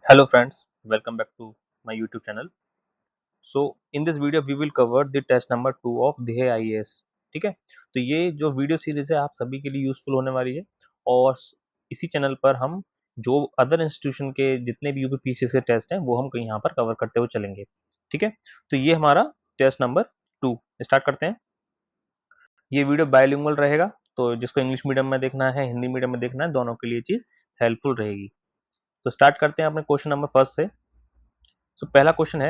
Hello friends, welcome back to my YouTube channel. So in this video we will cover the test number 2 of DHA IAS. ठीक है, तो ये जो video series है आप सभी के लिए यूजफुल होने वाली है और इसी चैनल पर हम जो अदर इंस्टीट्यूशन के जितने भी यूपीपीसीएस के टेस्ट हैं वो हम कहीं यहाँ पर कवर करते हुए चलेंगे। ठीक है, तो ये हमारा टेस्ट नंबर 2 स्टार्ट करते हैं। ये वीडियो बायलिंगुअल रहेगा, तो जिसको इंग्लिश मीडियम में देखना है हिंदी मीडियम में देखना है दोनों के लिए चीज़ हेल्पफुल रहेगी। तो स्टार्ट करते हैं अपने क्वेश्चन नंबर फर्स्ट से। तो पहला क्वेश्चन है,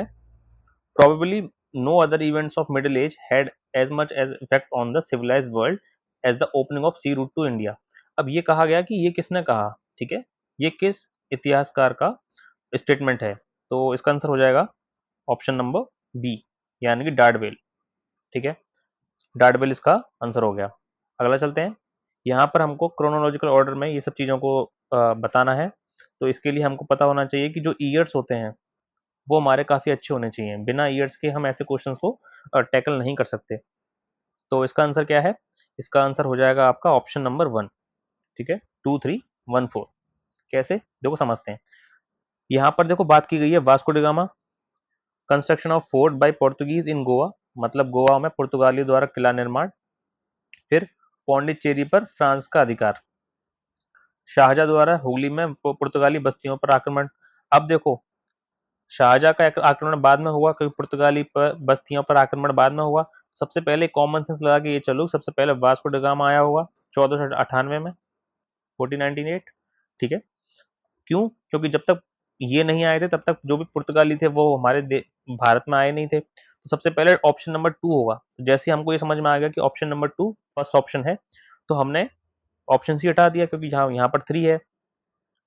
probably no other events of Middle Age had as much as effect on the civilized world as the opening of sea route to India। अब ये कहा गया कि ये किसने कहा, ठीक है, ये किस इतिहासकार का स्टेटमेंट है, तो इसका आंसर हो जाएगा ऑप्शन नंबर बी यानी कि डार्डवेल। ठीक है, डार्डवेल इसका आंसर हो गया। अगला चलते हैं, यहाँ पर हमको क्रोनोलॉजिकल ऑर्डर में ये सब चीज़ों को बताना है, तो इसके लिए हमको पता होना चाहिए कि जो ईयर्स होते हैं वो हमारे काफ़ी अच्छे होने चाहिए। बिना ईयर्स के हम ऐसे क्वेश्चंस को टैकल नहीं कर सकते। तो इसका आंसर क्या है? इसका आंसर हो जाएगा आपका ऑप्शन नंबर 1। ठीक है, 2 3 1 4। कैसे? देखो समझते हैं। यहाँ पर देखो बात की गई है Vasco da Gama, construction of fort by Portuguese in Goa, मतलब गोवा में पुर्तगाली द्वारा किला निर्माण। फिर पौंडीचेरी पर फ्रांस का अधिकार, शाहजहां द्वारा हुगली में पुर्तगाली बस्तियों पर आक्रमण। अब देखो, शाहजहां का आक्रमण बाद में हुआ क्योंकि पुर्तगाली पर बस्तियों पर आक्रमण बाद में हुआ। सबसे पहले कॉमन सेंस लगा के ये चलो, सबसे पहले वास्को ड गामा आया होगा 1498 में, 1498। ठीक है, क्यों? क्योंकि जब तक ये नहीं आए थे तब तक जो भी पुर्तगाली थे वो हमारे भारत में आए नहीं थे, तो सबसे पहले ऑप्शन नंबर 2 होगा। जैसे हमको ये समझ में आ गया कि ऑप्शन नंबर 2 फर्स्ट ऑप्शन है, तो हमने ऑप्शन सी हटा दिया क्योंकि यहाँ पर 3 है।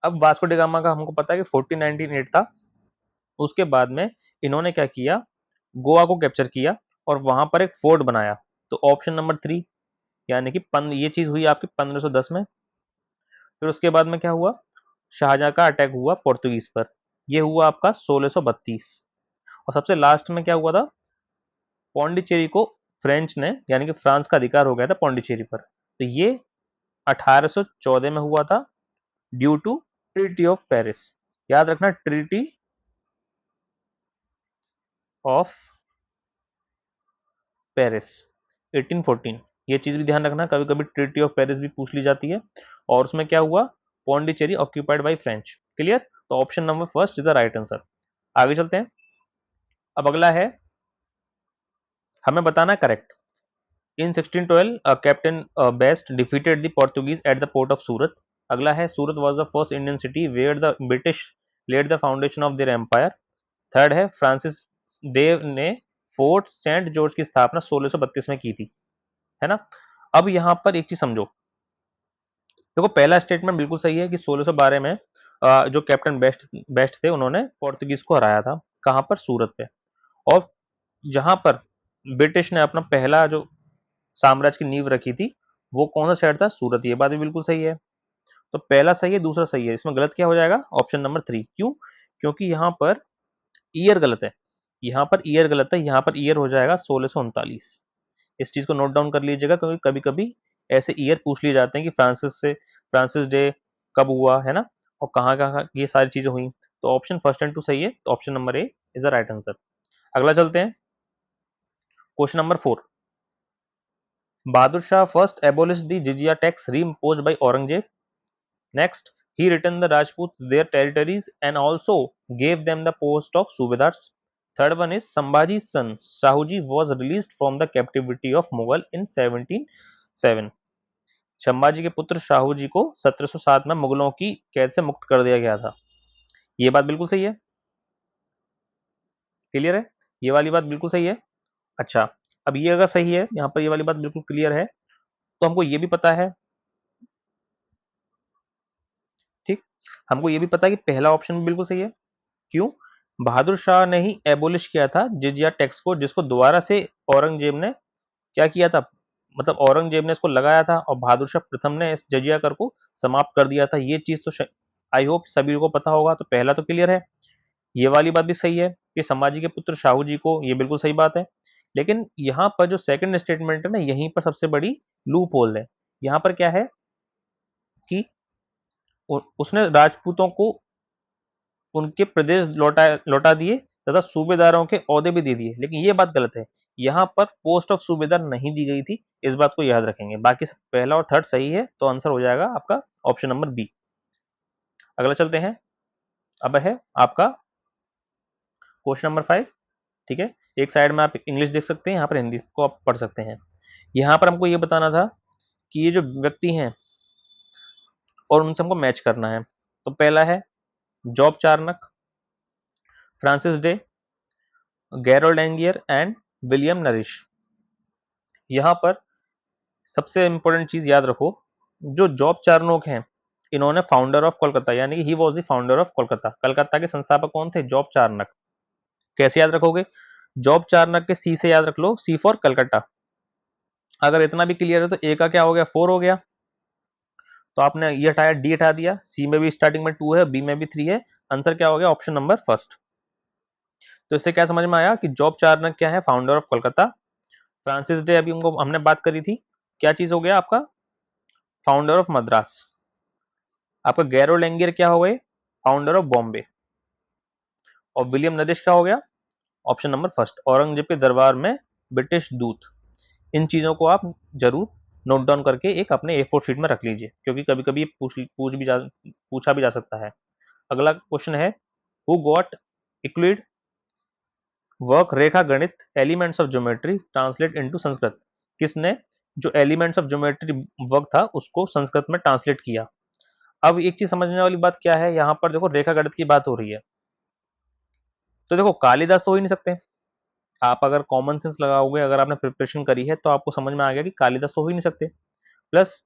अब वास्को ड गामा का हमको पता है कि 1498 था। उसके बाद में इन्होंने क्या किया, गोवा को कैप्चर किया और वहां पर एक फोर्ट बनाया। तो ऑप्शन नंबर 3 यानी कि ये चीज हुई आपकी 1510 में। फिर उसके बाद में क्या हुआ, शाहजहां का अटैक हुआ पोर्तुगीज पर, यह हुआ आपका 1632। और सबसे लास्ट में क्या हुआ था, पौंडीचेरी को फ्रेंच ने यानी कि फ्रांस का अधिकार हो गया था पौंडीचेरी पर, तो ये 1814 में हुआ था due to treaty of Paris. याद रखना, ट्रीटी ऑफ पेरिस 1814, ये चीज भी ध्यान रखना, कभी कभी ट्रीटी ऑफ पेरिस भी पूछ ली जाती है। और उसमें क्या हुआ, Pondicherry occupied by French. Clear? तो option number first is the right answer. आगे चलते हैं। अब अगला है, हमें बताना correct. In 1612 captain Best defeated the Portuguese at the port of Surat. अगला है, Surat was the first Indian city where the British laid the foundation of their empire. Third है, फ्रांसिस देव ने फोर्ट सेंट जॉर्ज की स्थापना 1632 में की थी, है ना। अब यहाँ पर एक चीज समझो, देखो पहला स्टेटमेंट बिल्कुल सही है कि 1612 में जो कैप्टन बेस्ट बेस्ट थे उन्होंने पोर्तुगीज को हराया था, कहां पर? सूरत पे। और जहां पर ब्रिटिश ने अपना पहला जो साम्राज्य की नींव रखी थी वो कौन सा शहर था? सूरत। ये बात भी बिल्कुल सही है। तो पहला सही है, दूसरा सही है, इसमें गलत क्या हो जाएगा? Option number 3। क्यों? क्योंकि यहाँ पर ईयर गलत है, यहाँ पर ईयर गलत है, यहाँ पर ईयर हो जाएगा 1639। इस चीज को नोट डाउन कर लीजिएगा क्योंकि कभी कभी ऐसे ईयर पूछ लिए जाते हैं कि फ्रांसिस डे कब हुआ, है ना, और कहाँ कहाँ ये सारी चीजें हुई। तो ऑप्शन फर्स्ट एंड टू सही है, तो option number A is the right answer. अगला चलते हैं, question number 4। Bahadur Shah first abolish the jizya tax re impose by Aurangzeb. Next, he returned the Rajputs their territories and also gave them the post of Subedars. Third one is Sambhaji's son Shahuji was released from the captivity of Mughal in 1707। Sambhaji के पुत्र शाहू जी को 1707 में मुगलों की कैद से मुक्त कर दिया गया था। ये बात बिल्कुल सही है। क्लियर है? ये वाली बात बिल्कुल सही है। अच्छा, अब ये अगर सही है, यहाँ पर ये वाली बात बिल्कुल क्लियर है, तो हमको ये भी पता है, ठीक, हमको ये भी पता है कि पहला ऑप्शन भी बिल्कुल सही है। क्यों? बहादुर शाह ने ही एबोलिश किया था जिजिया टैक्स को, जिसको दोबारा से औरंगजेब ने क्या किया था, मतलब औरंगजेब ने इसको लगाया था और बहादुर शाह प्रथम ने इस जजिया कर को समाप्त कर दिया था। ये चीज तो आई होप सभी को पता होगा। तो पहला तो क्लियर है। ये वाली बात भी सही है कि संभाजी के पुत्र शाहू जी को, ये बिल्कुल सही बात है। लेकिन यहाँ पर जो सेकंड स्टेटमेंट है ना, यहीं पर सबसे बड़ी लूप होल है। यहाँ पर क्या है कि उसने राजपूतों को उनके प्रदेश लौटा दिए तथा सूबेदारों के ओहदे भी दे दिए। लेकिन ये बात गलत है, यहाँ पर पोस्ट ऑफ सूबेदार नहीं दी गई थी, इस बात को याद रखेंगे। बाकी सब पहला और थर्ड सही है, तो आंसर हो जाएगा आपका ऑप्शन नंबर बी। अगला चलते हैं, अब है आपका क्वेश्चन नंबर 5। ठीक है, एक साइड में आप इंग्लिश देख सकते हैं, यहाँ पर हिंदी को आप पढ़ सकते हैं। यहाँ पर हमको ये बताना था कि ये जो व्यक्ति हैं और उनसे हमको मैच करना है। तो पहला है Job Charnock, Francis Day, Gerald Aungier and William Norris. यहाँ पर सबसे इंपॉर्टेंट चीज याद रखो, जो जॉब चार्नोक हैं, इन्होंने फाउंडर ऑफ कोलकाता यानी कि he was the founder of Kolkata, Calcutta के संस्थापक कौन थे? जॉब चार्नक। कैसे याद रखोगे? जॉब चार्नक के सी से याद रख लो, सी फॉर कलकत्ता। अगर इतना भी क्लियर है तो ए का क्या हो गया? 4 हो गया। तो आपने ये हटाया, डी हटा दिया, सी में भी स्टार्टिंग में 2 है, बी में भी 3 है, आंसर क्या हो गया? Option number first. तो इससे क्या समझ में आया कि जॉब चार्नक क्या है? Founder of Kolkata. Francis day अभी उनको हमने बात करी थी, क्या चीज हो गया आपका? Founder of Madras. आपका गैरोल्ड एंगियर क्या हो गए? Founder of Bombay. और विलियम नरेश क्या हो गया? ऑप्शन नंबर फर्स्ट, औरंगजेब के दरबार में ब्रिटिश दूत। इन चीजों को आप जरूर नोट डाउन करके एक अपने A4 शीट में रख लीजिए, क्योंकि कभी कभी पूछा भी जा सकता है। अगला क्वेश्चन है, हु गॉट इक्विड वर्क रेखा गणित elements of geometry translate into Sanskrit? किसने जो एलिमेंट्स ऑफ ज्योमेट्री वर्क था उसको संस्कृत में ट्रांसलेट किया? अब एक चीज समझने वाली बात क्या है, यहाँ पर देखो रेखा गणित की बात हो रही है, तो देखो कालिदास तो हो ही नहीं सकते। आप अगर कॉमन सेंस लगाओगे, अगर आपने प्रिपरेशन करी है, तो आपको समझ में आ गया कि कालिदास तो हो ही नहीं सकते। प्लस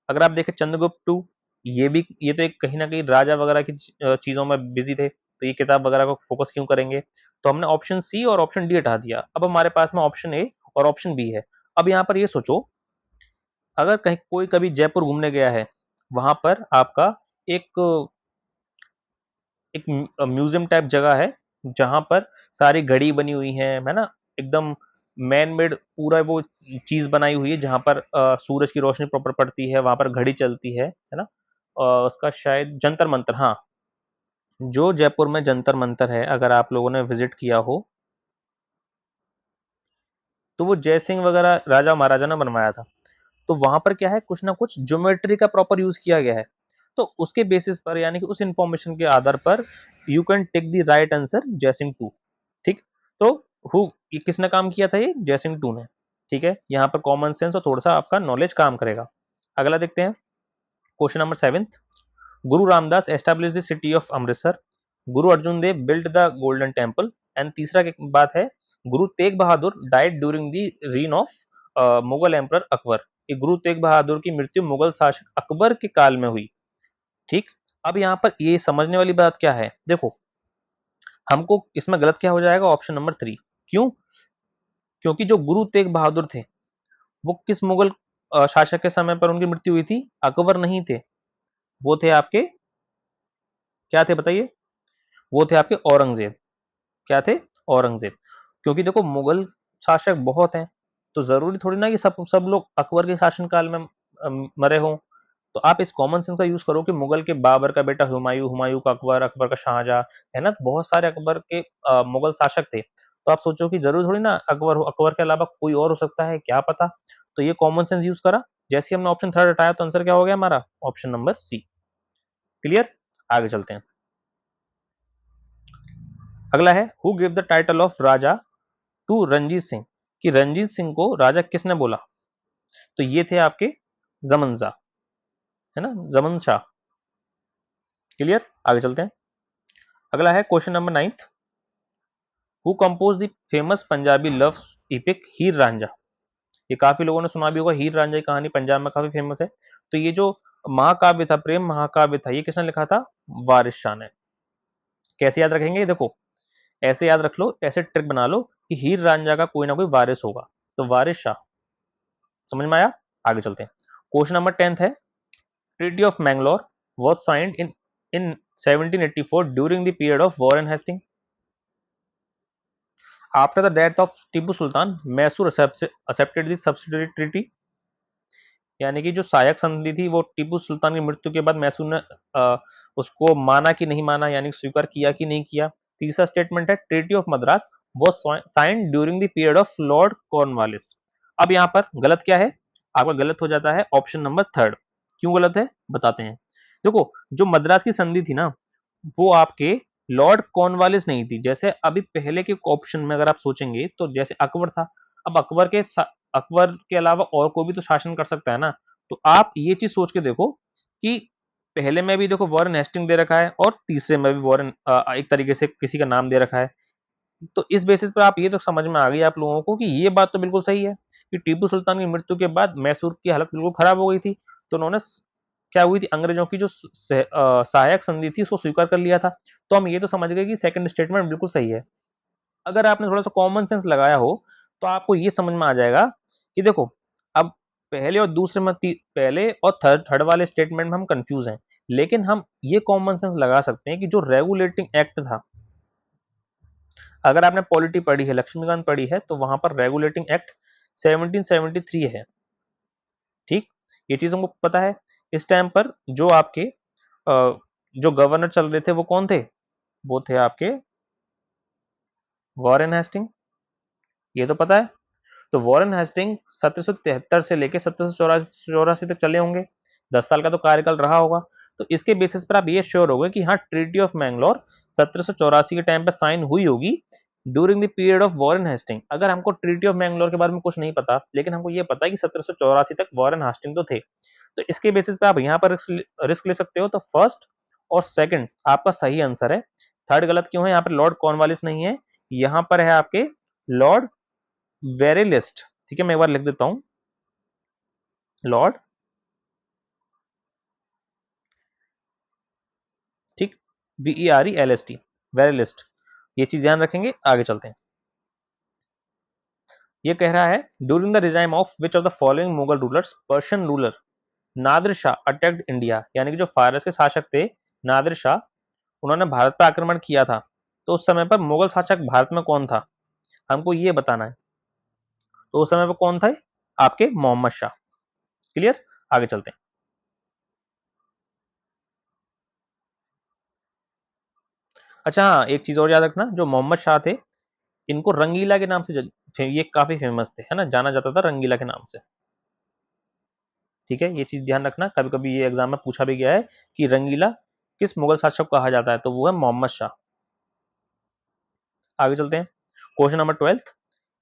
अगर आप देखें चंद्रगुप्त टू, ये तो एक कहीं ना कहीं राजा वगैरह की चीजों में बिजी थे, तो ये किताब वगैरह को फोकस क्यों करेंगे? तो हमने ऑप्शन सी और ऑप्शन डी हटा दिया। अब हमारे पास में ऑप्शन ए और ऑप्शन बी है। अब यहाँ पर ये सोचो, अगर कहीं कोई कभी जयपुर घूमने गया है, वहां पर आपका एक एक म्यूजियम टाइप जगह है, जहां पर सारी घड़ी बनी हुई है ना, एकदम मैन मेड पूरा वो चीज बनाई हुई है, जहां पर सूरज की रोशनी प्रॉपर पड़ती है, वहां पर घड़ी चलती है ना। उसका शायद जंतर मंतर, हाँ, जो जयपुर में जंतर मंतर है, अगर आप लोगों ने विजिट किया हो, तो वो जय सिंह वगैरह राजा महाराजा ने बनवाया था। तो वहां पर क्या है, कुछ ना कुछ ज्योमेट्री का प्रॉपर यूज किया गया है। तो उसके बेसिस पर, यानी कि उस इंफॉर्मेशन के आधार पर, you can take the right answer Jaisingh to. ठीक, तो हु ये किसने काम किया था? ये जयसिंह टू ने। ठीक है, यहाँ पर कॉमन सेंस और थोड़ा सा आपका नॉलेज काम करेगा। अगला देखते हैं, question number 7। Guru Ramdas establish the city of Amritsar, Guru Arjun Dev build the golden temple, and तीसरा की बात है, Guru Tegh Bahadur died during the reign of Mughal emperor Akbar. ये गुरु तेग बहादुर की मृत्यु मुगल शासक अकबर के काल में हुई। ठीक, अब यहाँ पर ये समझने वाली बात क्या है, देखो हमको इसमें गलत क्या हो जाएगा? Option number 3। क्यों? क्योंकि जो गुरु तेग बहादुर थे, वो किस मुगल शासक के समय पर उनकी मृत्यु हुई थी? अकबर नहीं थे, वो थे आपके, क्या थे बताइए? वो थे आपके औरंगजेब। क्या थे? औरंगजेब। क्योंकि देखो मुगल शासक बहुत हैं, तो जरूरी थोड़ी ना कि सब सब लोग अकबर के शासनकाल में मरे हों। तो आप इस कॉमन सेंस का यूज करो कि मुगल के बाबर का बेटा हुमायूं, हुमायूं का अकबर, अकबर का शाहजहां, है ना, बहुत सारे अकबर के मुगल शासक थे। तो आप सोचो कि जरूर थोड़ी ना अकबर हो, अकबर के अलावा कोई और हो सकता है, क्या पता। तो ये कॉमन सेंस यूज करा, जैसे हमने ऑप्शन थर्ड हटाया, तो आंसर क्या हो गया हमारा? Option number C. क्लियर? आगे चलते हैं। अगला है, who give the title of Raja to Ranjit Singh, कि रंजीत सिंह को राजा किसने बोला? तो ये थे आपके जमन शाह, है ना, जमन शाह। क्लियर? आगे चलते हैं। अगला है question number 9। Who compose the famous Punjabi love epic Heer Ranjha? ये काफी लोगों ने सुना भी होगा, हीर रांझा की कहानी पंजाब में काफी फेमस है। तो ये जो महाकाव्य था, प्रेम महाकाव्य था, ये किसने लिखा था? वारिस शाह ने। कैसे याद रखेंगे? देखो ऐसे याद रख लो, ऐसे ट्रिक बना लो कि हीर रांझा का कोई ना कोई वारिस होगा, तो वारिस शाह। समझ में आया? आगे चलते हैं। क्वेश्चन नंबर 10 है, treaty of Mangalore was signed in 1784 during the period of Warren Hasting. After the death of Tipu Sultan, Mysore accepted the subsidiary treaty. यानी कि जो सहायक संधि थी, वो टीपू सुल्तान की मृत्यु के बाद मैसूर ने उसको माना कि नहीं माना, यानी स्वीकार किया कि नहीं किया। तीसरा स्टेटमेंट है treaty of Madras was signed during the period of Lord Cornwallis. अब यहाँ पर गलत क्या है, आपका गलत हो जाता है ऑप्शन नंबर थर्ड। क्यों गलत है बताते हैं। देखो, जो मद्रास की संधि थी ना, वो आपके लॉर्ड कॉर्नवालिस नहीं थी। जैसे अभी पहले के ऑप्शन में अगर आप सोचेंगे तो जैसे अकबर था, अब अकबर के अलावा और कोई भी तो शासन कर सकता है ना। तो आप ये चीज सोच के देखो कि पहले में भी देखो वॉरेन हेस्टिंग दे रखा है और तीसरे में भी वॉरेन एक तरीके से किसी का नाम दे रखा है। तो इस बेसिस पर आप ये तो समझ में आ गई आप लोगों को कि ये बात तो बिल्कुल सही है कि टीपू सुल्तान की मृत्यु के बाद मैसूर की हालत बिल्कुल खराब हो गई थी। तो उन्होंने क्या हुई थी, अंग्रेजों की जो सहायक संधि थी उसको स्वीकार कर लिया था। तो हम ये तो समझ गए कि सेकंड स्टेटमेंट बिल्कुल सही है। अगर आपने थोड़ा सा कॉमन सेंस लगाया हो तो आपको ये समझ में आ जाएगा कि देखो, अब पहले और दूसरे में पहले और थर्ड वाले स्टेटमेंट में हम कंफ्यूज हैं, लेकिन हम ये कॉमन सेंस लगा सकते हैं कि जो रेगुलेटिंग एक्ट था, अगर आपने पॉलिटी पढ़ी है, लक्ष्मीकांत पढ़ी है, तो वहां पर रेगुलेटिंग एक्ट 1773 है। ठीक, ये चीज हमको पता है। इस टाइम पर जो आपके जो गवर्नर चल रहे थे वो कौन थे, वो थे आपके वॉरेन हेस्टिंग, ये तो पता है। तो वॉरेन हेस्टिंग 1773 से लेकर 1784 तक चले होंगे, 10 साल का तो कार्यकाल रहा होगा। तो इसके बेसिस पर आप ये श्योर हो गए कि हाँ, ट्रीटी ऑफ मैंगलोर 1784 के टाइम पर साइन हुई होगी during the period of Warren Hasting. अगर हमको ट्रीटी ऑफ मैंगलोर के बारे में कुछ नहीं पता, लेकिन हमको ये पता है कि 1784 तक वॉरेन हेस्टिंग तो थे, तो इसके बेसिस पे आप यहाँ पर रिस्क ले सकते हो। तो फर्स्ट और सेकंड आपका सही आंसर है। थर्ड गलत क्यों है, यहाँ पर लॉर्ड कॉर्नवालिस नहीं है, यहाँ पर है आपके लॉर्ड वेरेलिस्ट। ठीक है, मैं एक बार लिख देता हूं, लॉर्ड, ठीक, VERELST, वेरेलिस्ट। ये चीज ध्यान रखेंगे, आगे चलते हैं। ये कह रहा है during the regime of which of the following Mughal rulers Persian ruler Nadir Shah attacked India, यानी कि जो फारस के शासक थे नादिर शाह, उन्होंने भारत पर आक्रमण किया था। तो उस समय पर मुगल शासक भारत में कौन था, हमको ये बताना है। तो उस समय पर कौन था, आपके मोहम्मद शाह। क्लियर, आगे चलते हैं। अच्छा हाँ, एक चीज और याद रखना, जो मोहम्मद शाह थे, इनको रंगीला के नाम से ये काफी फेमस थे, है ना, जाना जाता था रंगीला के नाम से। ठीक है, ये चीज ध्यान रखना, कभी कभी ये एग्जाम में पूछा भी गया है कि रंगीला किस मुगल शासक को कहा जाता है, तो वो है मोहम्मद शाह। आगे चलते हैं। क्वेश्चन नंबर 12,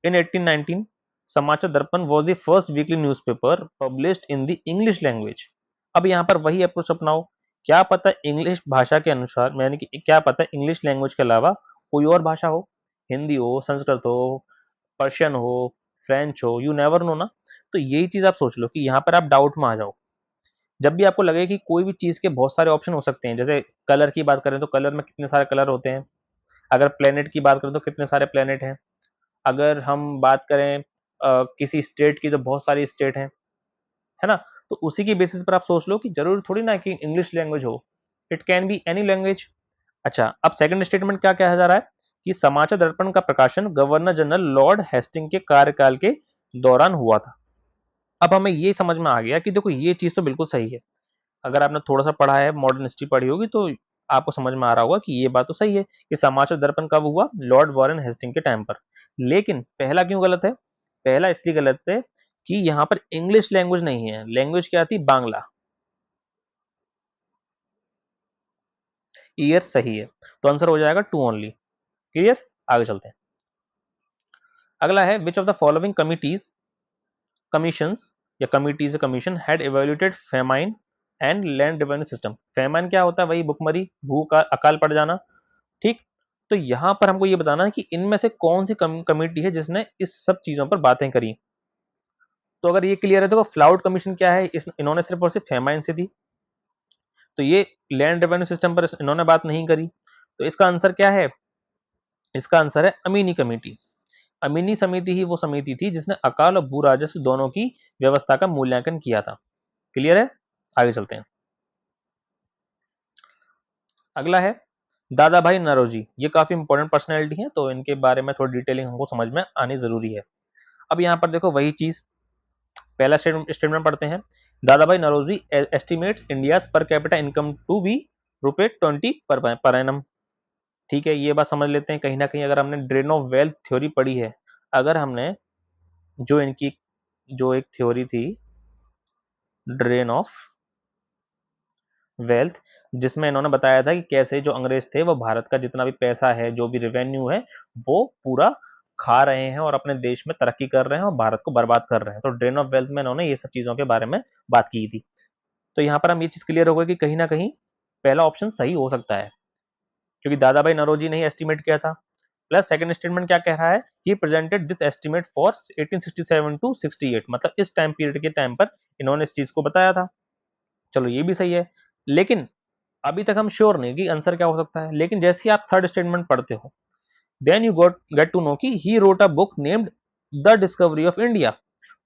इन 1819 समाचार दर्पण was the first weekly newspaper published in the English language. अब यहाँ पर वही अप्रोच अपनाओ, क्या पता इंग्लिश भाषा के अनुसार, यानी कि क्या पता इंग्लिश लैंग्वेज के अलावा कोई और भाषा हो, हिंदी हो, संस्कृत हो, पर्शियन हो, फ्रेंच हो, यू नेवर नो ना। तो यही चीज आप सोच लो कि यहाँ पर आप डाउट में आ जाओ। जब भी आपको लगे कि कोई भी चीज के बहुत सारे ऑप्शन हो सकते हैं, जैसे कलर की बात करें तो कलर में कितने सारे कलर होते हैं, अगर प्लेनेट की बात करें तो कितने सारे प्लेनेट हैं, अगर हम बात करें किसी स्टेट की तो बहुत सारी स्टेट हैं, है ना। तो उसी की बेसिस पर आप सोच लो कि जरूरी थोड़ी ना कि इंग्लिश लैंग्वेज हो, it can be any language. अच्छा, अब सेकंड स्टेटमेंट क्या कहा जा रहा है कि समाचार दर्पण का प्रकाशन गवर्नर जनरल लॉर्ड हेस्टिंग के कार्यकाल के दौरान हुआ था। अब हमें ये समझ में आ गया कि देखो ये चीज तो बिल्कुल सही है। अगर आपने थोड़ा सा पढ़ा है, मॉडर्न हिस्ट्री पढ़ी होगी, तो आपको समझ में आ रहा होगा कि ये बात तो सही है कि समाचार दर्पण कब हुआ, लॉर्ड वॉरेन हेस्टिंग के टाइम पर। लेकिन पहला क्यों गलत है, पहला इसलिए गलत है कि यहाँ पर इंग्लिश लैंग्वेज नहीं है, लैंग्वेज क्या थी, बांग्ला। ईयर सही है, तो आंसर हो जाएगा टू ओनली। क्लियर, आगे चलते हैं। अगला है which of the following committees commissions या committees commission had evaluated famine and land revenue system. Famine क्या होता है, वही भुखमरी, भू का अकाल पड़ जाना। ठीक, तो यहां पर हमको ये बताना है कि इनमें से कौन सी कमिटी है जिसने इस सब चीजों पर बातें करी। तो अगर ये क्लियर है तो फ्लाउड कमीशन क्या है, इन्होंने सिर्फ और सिर्फ फेमाइन से दी। तो ये लैंड रेवेन्यू सिस्टम पर इन्होंने बात नहीं करी। तो इसका आंसर क्या है, इसका आंसर है अमीनी कमेटी। अमीनी समिति ही वो समिति थी जिसने अकाल और भू राजस्व दोनों की व्यवस्था का मूल्यांकन किया था। क्लियर है, आगे चलते हैं। अगला है दादा भाई नौरोजी। ये काफी इंपॉर्टेंट पर्सनैलिटी है, तो इनके बारे में थोड़ी डिटेलिंग हमको समझ में आनी जरूरी है। अब यहाँ पर देखो वही चीज, पहला स्टेटमेंट पढ़ते हैं। Dadabhai Naoroji estimates India per capita income to be ₹20 per annum. ठीक है, ये बात समझ लेते हैं। कहीं ना कहीं अगर हमने ड्रेन ऑफ वेल्थ थ्योरी पढ़ी है, अगर हमने जो इनकी जो एक थ्योरी थी ड्रेन ऑफ वेल्थ, जिसमें इन्होंने बताया था कि कैसे जो अंग्रेज थे वो भारत का जितना भी पैसा है, जो भी रेवेन्यू है, वो पूरा खा रहे हैं और अपने देश में तरक्की कर रहे हैं और भारत को बर्बाद कर रहे हैं। तो ड्रेन ऑफ वेल्थ में इन्होंने ये सब चीजों के बारे में बात की थी। तो यहाँ पर हम ये चीज क्लियर हो गई कि कहीं ना कहीं पहला ऑप्शन सही हो सकता है, क्योंकि दादा भाई नौरोजी ने ही एस्टिमेट किया था। प्लस सेकंड स्टेटमेंट क्या कह रहा है कि presented this estimate for 1867 to 68, मतलब इस टाइम पीरियड के टाइम पर इन्होंने इस चीज को बताया था। चलो ये भी सही है, लेकिन अभी तक हम श्योर नहीं कि आंसर क्या हो सकता है। लेकिन जैसे ही आप थर्ड स्टेटमेंट पढ़ते हो, then you got get to know कि he wrote a book named the discovery of India.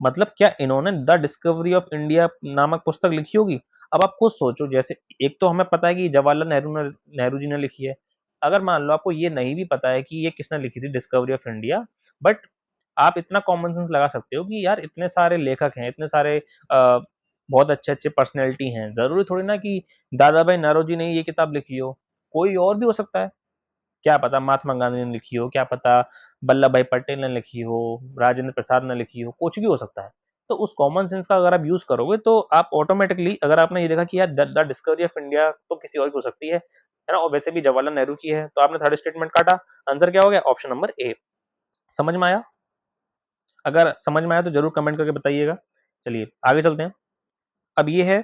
मतलब क्या इन्होंने द डिस्कवरी ऑफ इंडिया नामक पुस्तक लिखी होगी? अब आप खुद सोचो, जैसे एक तो हमें पता है कि जवाहरलाल नेहरू जी ने लिखी है। अगर मान लो आपको ये नहीं भी पता है कि ये किसने लिखी थी डिस्कवरी ऑफ इंडिया, बट आप इतना कॉमन सेंस लगा सकते हो कि यार इतने सारे लेखक हैं, इतने सारे बहुत अच्छे अच्छे पर्सनैलिटी हैं, जरूरी थोड़ी ना कि दादा भाई नौरोजी ने ये किताब लिखी हो, कोई और भी हो सकता है। क्या पता महात्मा गांधी ने लिखी हो, क्या पता वल्लभ भाई पटेल ने लिखी हो, राजेंद्र प्रसाद ने लिखी हो, कुछ भी हो सकता है। तो उस कॉमन सेंस का अगर आप यूज करोगे तो आप ऑटोमेटिकली, अगर आपने ये देखा कि यार द डिस्कवरी ऑफ इंडिया तो किसी और की हो सकती है ना, और वैसे भी जवाहरलाल नेहरू की है, तो आपने थर्ड स्टेटमेंट काटा। आंसर क्या हो गया? ऑप्शन नंबर ए। समझ में आया? अगर समझ में आया तो जरूर कमेंट करके बताइएगा। चलिए आगे चलते हैं। अब ये है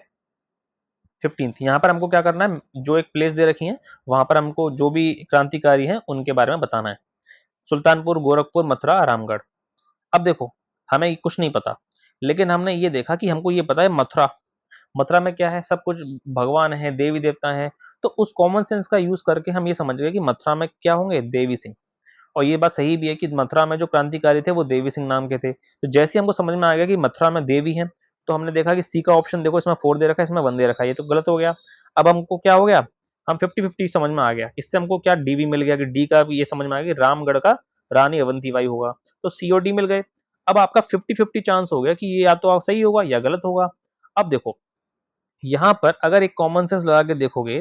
15th। यहाँ पर हमको क्या करना है, जो एक प्लेस दे रखी है वहां पर हमको जो भी क्रांतिकारी हैं उनके बारे में बताना है। सुल्तानपुर, गोरखपुर, मथुरा, रामगढ़। अब देखो, हमें कुछ नहीं पता, लेकिन हमने ये देखा कि हमको ये पता है मथुरा। मथुरा में क्या है? सब कुछ भगवान है, देवी देवता है। तो उस कॉमन सेंस का यूज करके हम ये समझ गए कि मथुरा में क्या होंगे? देवी सिंह। और ये बात सही भी है कि मथुरा में जो क्रांतिकारी थे वो देवी सिंह नाम के थे। तो जैसे ही हमको समझ में आ गया कि मथुरा में देवी है, तो हमने देखा कि सी का ऑप्शन देखो, इसमें 4 दे रखा है, इसमें 1 दे रखा है, ये तो गलत हो गया। अब हमको क्या हो गया? हम 50-50 समझ में आ गया। इससे हमको क्या डी भी मिल गया कि डी का भी ये समझ में आ गया कि रामगढ़ का रानी अवंतीबाई होगा। तो सी और डी मिल गए। अब आपका 50-50 चांस हो गया कि ये या तो सही होगा या गलत होगा। अब देखो, यहाँ पर अगर एक कॉमन सेंस लगा के देखोगे,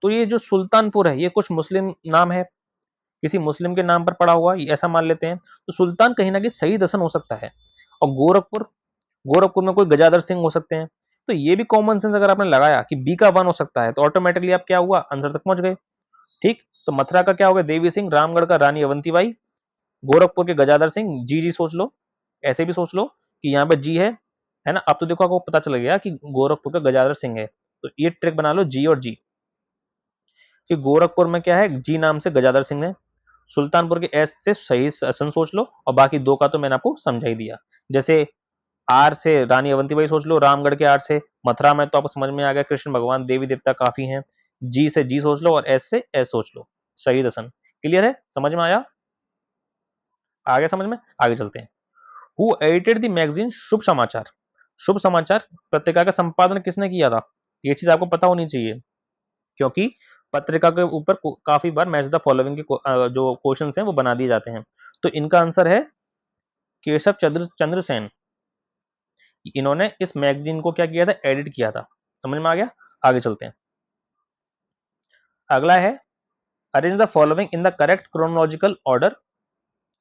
तो ये जो सुल्तानपुर है ये कुछ मुस्लिम नाम है, किसी मुस्लिम के नाम पर पड़ा हुआ, ऐसा मान लेते हैं। तो सुल्तान कहीं ना कहीं सही दसन हो सकता है। और गोरखपुर, गोरखपुर में कोई गजाधर सिंह हो सकते हैं। तो ये भी कॉमन सेंस अगर आपने लगाया कि बी का 1 हो सकता है, तो ऑटोमेटिकली आप क्या हुआ? आंसर तक पहुंच गए। ठीक, तो मथुरा का क्या होगा? देवी सिंह, रामगढ़ का रानी अवंतीबाई, गोरखपुर के गजाधर सिंह। जी जी सोच लो, ऐसे भी सोच लो कि यहाँ पे जी है ना। अब तो देखो आपको पता चल गया कि गोरखपुर का गजाधर सिंह है, तो ये ट्रिक बना लो जी और जी, कि गोरखपुर में क्या है? जी नाम से गजाधर सिंह है। सुल्तानपुर के एस से सही सन सोच लो, और बाकी दो का तो मैंने आपको समझा ही दिया। जैसे आर से रानी अवंतीबाई सोच लो, रामगढ़ के आर से। मथुरा में तो आपको समझ में आ गया, कृष्ण भगवान, देवी देवता काफी हैं। जी से जी सोच लो और एस से एस सोच लो, शहीद हसन। क्लियर है? समझ में आया? आगे समझ में? आगे चलते हैं। हु एडिटेड द मैगजीन शुभ समाचार? शुभ समाचार पत्रिका का संपादन किसने किया था? ये चीज आपको पता होनी चाहिए, क्योंकि पत्रिका के ऊपर काफी बार मैच द फॉलोइंग के जो क्वेश्चंस हैं वो बना दिए जाते हैं। तो इनका आंसर है केशव चंद्र सेन। इन्होंने इस मैगजीन को क्या किया था? एडिट किया था। समझ में आ गया? आगे चलते हैं। अगला है arrange the following in the correct chronological order.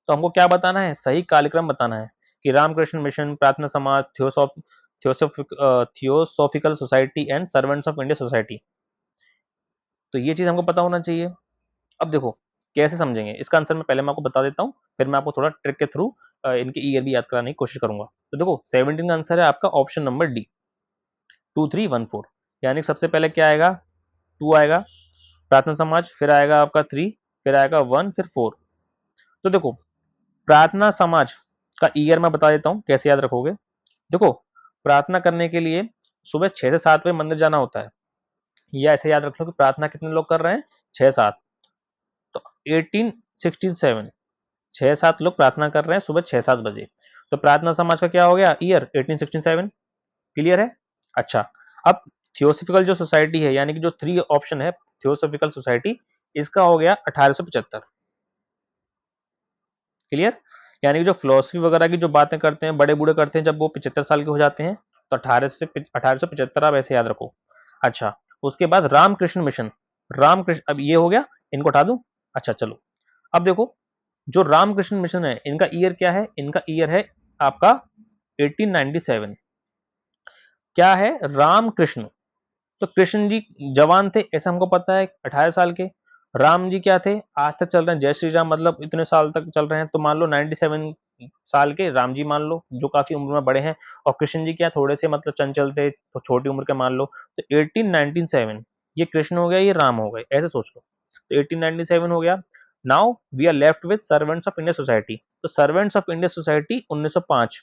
तो हमको क्या बताना है? सही कालक्रम बताना है कि रामकृष्ण मिशन, प्रार्थना समाज, theosophical society and servants of India society. तो ये चीज हमको पता होना चाहिए। अब देखो कैसे समझेंगे इसका आंसर, मैं पहले मैं आपको बता देता हूँ, फिर मैं आपको थोड़ा ट्रिक के थ्रू इनके ईयर भी याद कराने की कोशिश करूंगा। तो देखो 17 का आंसर है आपका ऑप्शन नंबर डी, 2314। यानी सबसे पहले क्या आएगा? 2 आएगा, प्रार्थना समाज, फिर आएगा आपका 3, फिर आएगा 1, फिर 4। तो देखो प्रार्थना समाज का ईयर मैं बता देता हूँ कैसे याद रखोगे। देखो प्रार्थना करने के लिए सुबह 6 से 7 बजे मंदिर जाना होता है। या ऐसे याद रख लो कि प्रार्थना कितने लोग कर रहे हैं? 6-7। तो 1867, 6-7 लोग प्रार्थना कर रहे हैं सुबह 6-7 बजे। तो प्रार्थना समाज का क्या हो गया? ईयर 1867। क्लियर है? अच्छा, अब थियोसॉफिकल जो सोसाइटी है, यानी कि जो 3 ऑप्शन है थियोसॉफिकल सोसाइटी, इसका हो गया 1875। क्लियर? यानी कि जो फिलोसफी वगैरह की जो बातें करते हैं, बड़े बूढ़े करते हैं, जब वो 75 साल के हो जाते हैं, तो 1875 आप ऐसे याद रखो। अच्छा, उसके बाद रामकृष्ण मिशन, रामकृष्ण, अब ये हो गया, इनको हटा दूं। अच्छा चलो, अब देखो जो रामकृष्ण मिशन है इनका ईयर क्या है, इनका ईयर है आपका 1897। क्या है, रामकृष्ण, तो कृष्ण जी जवान थे ऐसा हमको पता है, 18 साल के। राम जी क्या थे, आज तक चल रहे हैं, जय श्री राम, मतलब इतने साल तक चल रहे हैं, तो मान लो 97 साल के राम जी मान लो, जो काफी उम्र में बड़े हैं। और कृष्ण जी क्या थोड़े से मतलब चंचल थे, तो छोटी उम्र के मान लो। तो 1897 ये कृष्ण हो गया, ये राम हो गए, ऐसे सोच लो। तो 1897 हो गया। Now we are left with servants of India society. तो सर्वेंट्स ऑफ इंडिया सोसाइटी 1905,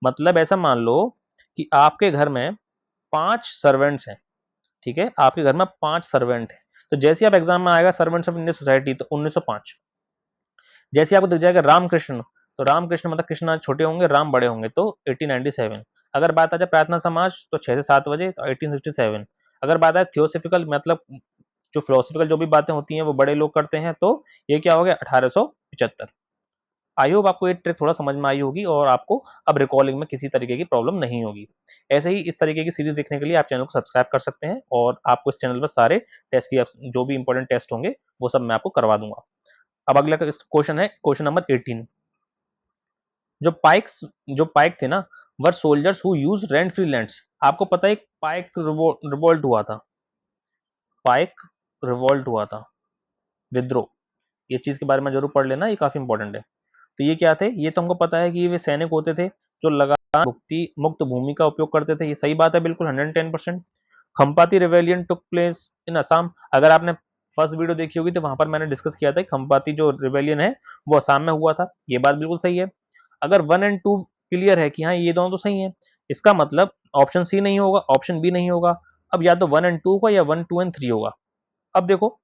मतलब ऐसा मान लो कि आपके घर में 5 सर्वेंट्स हैं, ठीक है, आपके घर में 5 सर्वेंट है। तो जैसे आप एग्जाम में आएगा सर्वेंट्स ऑफ इंडियन सोसाइटी, तो 1905। जैसे आपको दिख जाएगा रामकृष्ण, तो रामकृष्ण मतलब कृष्ण छोटे होंगे, राम बड़े होंगे, तो 1897। अगर बात आ जाए प्रार्थना समाज, तो 6 से 7 बजे, तो 1867। अगर बात आए थियोसॉफिकल, मतलब जो फिलोसफिकल जो भी बातें होती हैं वो बड़े लोग करते हैं, तो ये क्या हो गया, 1875। आई होप आपको ये ट्रिक थोड़ा समझ में आई होगी और आपको अब रिकॉलिंग में किसी तरीके की प्रॉब्लम नहीं होगी। ऐसे ही इस तरीके की सीरीज देखने के लिए आप चैनल को सब्सक्राइब कर सकते हैं, और आपको इस चैनल पर सारे टेस्ट की जो भी इंपॉर्टेंट टेस्ट होंगे वो सब मैं आपको करवा दूंगा। अब अगला क्वेश्चन है, क्वेश्चन नंबर 18। जो पाइक थे ना, were soldiers who use rent free lands. आपको पता है पाइक रिवोल्ट हुआ था, पाइक रिवोल्ट हुआ था, विद्रोह। ये चीज के बारे में जरूर पढ़ लेना, ये काफी इंपॉर्टेंट है। तो ये क्या थे, ये तो हमको पता है कि वे सैनिक होते थे जो लगातार मुक्त भूमि का उपयोग करते थे, ये सही बात है बिल्कुल 110%। Khampti rebellion took place in Assam. अगर आपने फर्स्ट वीडियो देखी होगी तो वहां पर मैंने डिस्कस किया था, खम्पाती जो रिवेलियन है वो असम में हुआ था, ये बात बिल्कुल सही है। अगर 1 और 2 क्लियर है कि हाँ ये दोनों तो सही है, इसका मतलब ऑप्शन सी नहीं होगा, ऑप्शन बी नहीं होगा। अब या तो 1 और 2 होगा या 1, 2 और 3 होगा। अब देखो,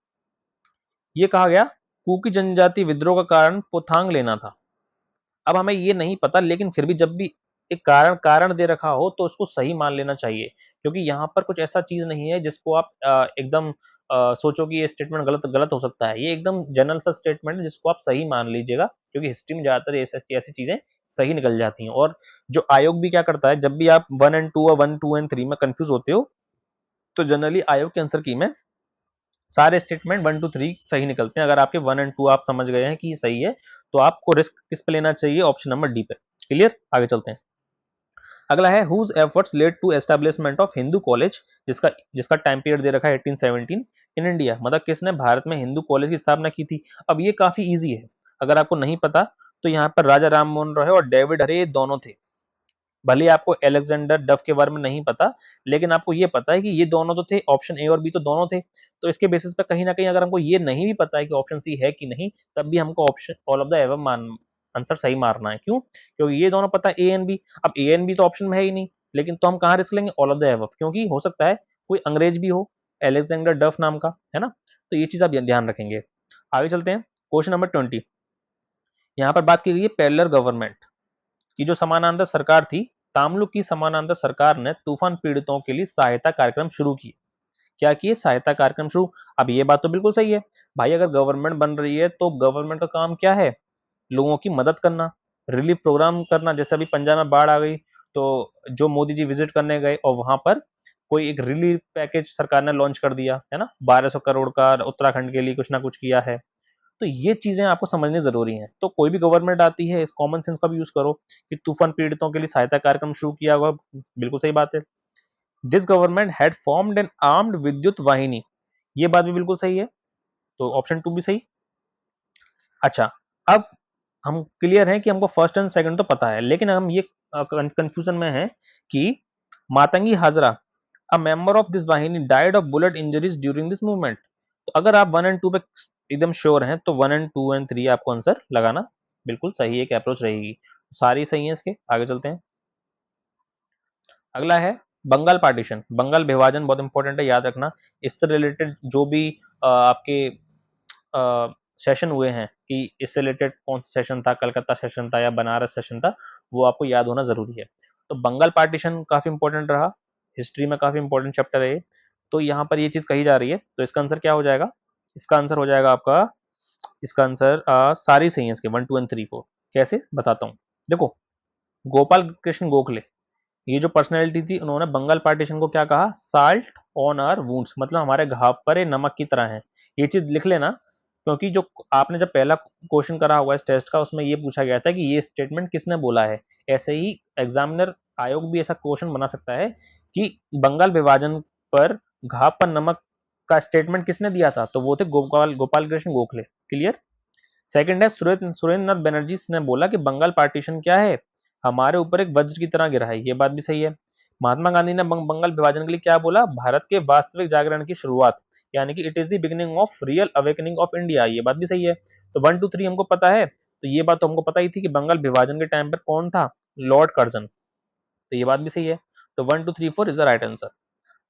ये कहा गया कुकी जनजाति विद्रोह का कारण पोथांग लेना था। अब हमें ये नहीं पता, लेकिन फिर भी जब भी एक कारण कारण दे रखा हो तो उसको सही मान लेना चाहिए, क्योंकि यहाँ पर कुछ ऐसा चीज नहीं है जिसको आप एकदम सोचो कि ये स्टेटमेंट गलत गलत हो सकता है। ये एकदम जनरल सा स्टेटमेंट है जिसको आप सही मान लीजिएगा, क्योंकि हिस्ट्री में ज्यादातर ऐसी ऐसी चीजें सही निकल जाती हैं। और जो आयोग भी क्या करता है, जब भी आप 1 और 2 और 1, 2 और 3 में कंफ्यूज होते हो, तो जनरली आयोग के आंसर की में सारे स्टेटमेंट 1, 2, 3 सही निकलते हैं। अगर आपके 1 और 2 आप समझ गए हैं कि ये सही है, तो आपको रिस्क किस पे लेना चाहिए, ऑप्शन नंबर डी पे। क्लियर, आगे चलते हैं। अगला है whose efforts led to establishment of Hindu college, जिसका जिसका टाइम पीरियड दे रखा है 1817 इन इंडिया। मतलब किसने भारत में हिंदू कॉलेज की स्थापना की थी। अब ये काफी इजी है, अगर आपको नहीं पता तो यहाँ पर राजा राम मोहन रॉय और डेविड हरे ये दोनों थे। भले ही आपको अलेक्जेंडर डफ के बारे में नहीं पता, लेकिन आपको ये पता है कि ये दोनों तो थे, ऑप्शन ए और बी तो दोनों थे। तो इसके बेसिस पे कहीं ना कहीं अगर हमको ये नहीं भी पता है कि ऑप्शन सी है कि नहीं, तब भी हमको option all of the above मान आंसर सही मारना है। क्यों, क्योंकि ये दोनों पता है ए एंड बी। अब ए एंड बी तो ऑप्शन में है ही नहीं, लेकिन तो हम कहाँ रिस्क लेंगे, ऑल ऑफ द एबव, क्योंकि हो सकता है कोई अंग्रेज भी हो, अलेक्जेंडर डफ नाम का, है ना। तो ये चीज आप ध्यान रखेंगे। आगे चलते हैं, क्वेश्चन नंबर 20। यहाँ पर बात की गई है पैरेलल गवर्नमेंट की। जो समानांतर सरकार थी, तामलुक की समानांतर सरकार ने तूफान पीड़ितों के लिए सहायता कार्यक्रम शुरू किए। क्या किए, सहायता कार्यक्रम शुरू। अब ये बात तो बिल्कुल सही है भाई, अगर गवर्नमेंट बन रही है तो गवर्नमेंट का काम क्या है, लोगों की मदद करना, रिलीफ प्रोग्राम करना। जैसे अभी पंजाब में बाढ़ आ गई, तो जो मोदी जी विजिट करने गए और वहां पर कोई एक रिलीफ पैकेज सरकार ने लॉन्च कर दिया है ना, 1200 करोड़ का उत्तराखंड के लिए कुछ ना कुछ किया है। तो ये चीजें आपको समझनी जरूरी हैं। तो कोई भी गवर्नमेंट आती है, इस कॉमन सेंस का भी यूज करो कि तूफान पीड़ितों के लिए सहायता कार्यक्रम शुरू किया होगा, बिल्कुल सही बात है। This government had formed an armed विद्युत वाहिनी, ये बात भी बिल्कुल सही है, तो ऑप्शन 2 भी सही। अच्छा, अब हम क्लियर हैं कि हमको फर्स्ट एंड सेकंड तो पता है, लेकिन हम ये कंफ्यूजन में है कि Matangini Hazra, a member of this Vahini died of bullet injuries during this movement. तो अगर आप 1 और 2 पे एकदम श्योर हैं, तो 1 और 2 और 3 आपको आंसर लगाना बिल्कुल सही एक अप्रोच रहेगी। सारी सही है इसके, आगे चलते हैं। अगला है बंगाल पार्टीशन, बंगाल विभाजन बहुत इंपॉर्टेंट है, याद रखना। इससे रिलेटेड जो भी आपके सेशन हुए हैं, कि इससे रिलेटेड कौन सा सेशन था, कलकत्ता सेशन था या बनारस सेशन था, वो आपको याद होना जरूरी है। तो बंगाल पार्टीशन काफी इंपॉर्टेंट रहा, हिस्ट्री में काफी इंपॉर्टेंट चैप्टर है ये। तो यहाँ पर ये चीज कही जा रही है, तो इसका आंसर क्या हो जाएगा, इसका आंसर हो जाएगा आपका, इसका आंसर सारी सही है इसके 1, 2 और 3 को। कैसे बताता हूँ, देखो, गोपाल कृष्ण गोखले, ये जो पर्सनैलिटी थी, उन्होंने बंगाल पार्टीशन को क्या कहा, साल्ट ऑन आवर वुंड्स, मतलब हमारे घाव पर ये नमक की तरह है। ये चीज लिख लेना, क्योंकि जो आपने जब पहला क्वेश्चन करा हुआ इस टेस्ट का, उसमें ये पूछा गया था कि ये स्टेटमेंट किसने बोला है। ऐसे ही एग्जामिनर आयोग भी ऐसा क्वेश्चन बना सकता है कि बंगाल विभाजन पर घाव पर नमक का स्टेटमेंट किसने दिया था, तो वो थे गोपाल कृष्ण गोखले। क्लियर। सेकंड है सुरेंद्र नाथ बनर्जी ने बोला कि बंगाल पार्टीशन क्या है, हमारे ऊपर एक वज्र की तरह गिरा है। ये बात भी सही है। महात्मा गांधी ने बंगाल विभाजन के लिए क्या बोला, भारत के वास्तविक जागरण की शुरुआत, यानी कि it is the beginning of real awakening of India. ये बात भी सही है। तो 1 2 3 हमको पता है, तो ये बात तो हमको पता ही थी कि बंगाल विभाजन के टाइम पर कौन था, लॉर्ड कर्जन। तो ये बात भी सही है। तो 1 2 3 4 इज द राइट आंसर।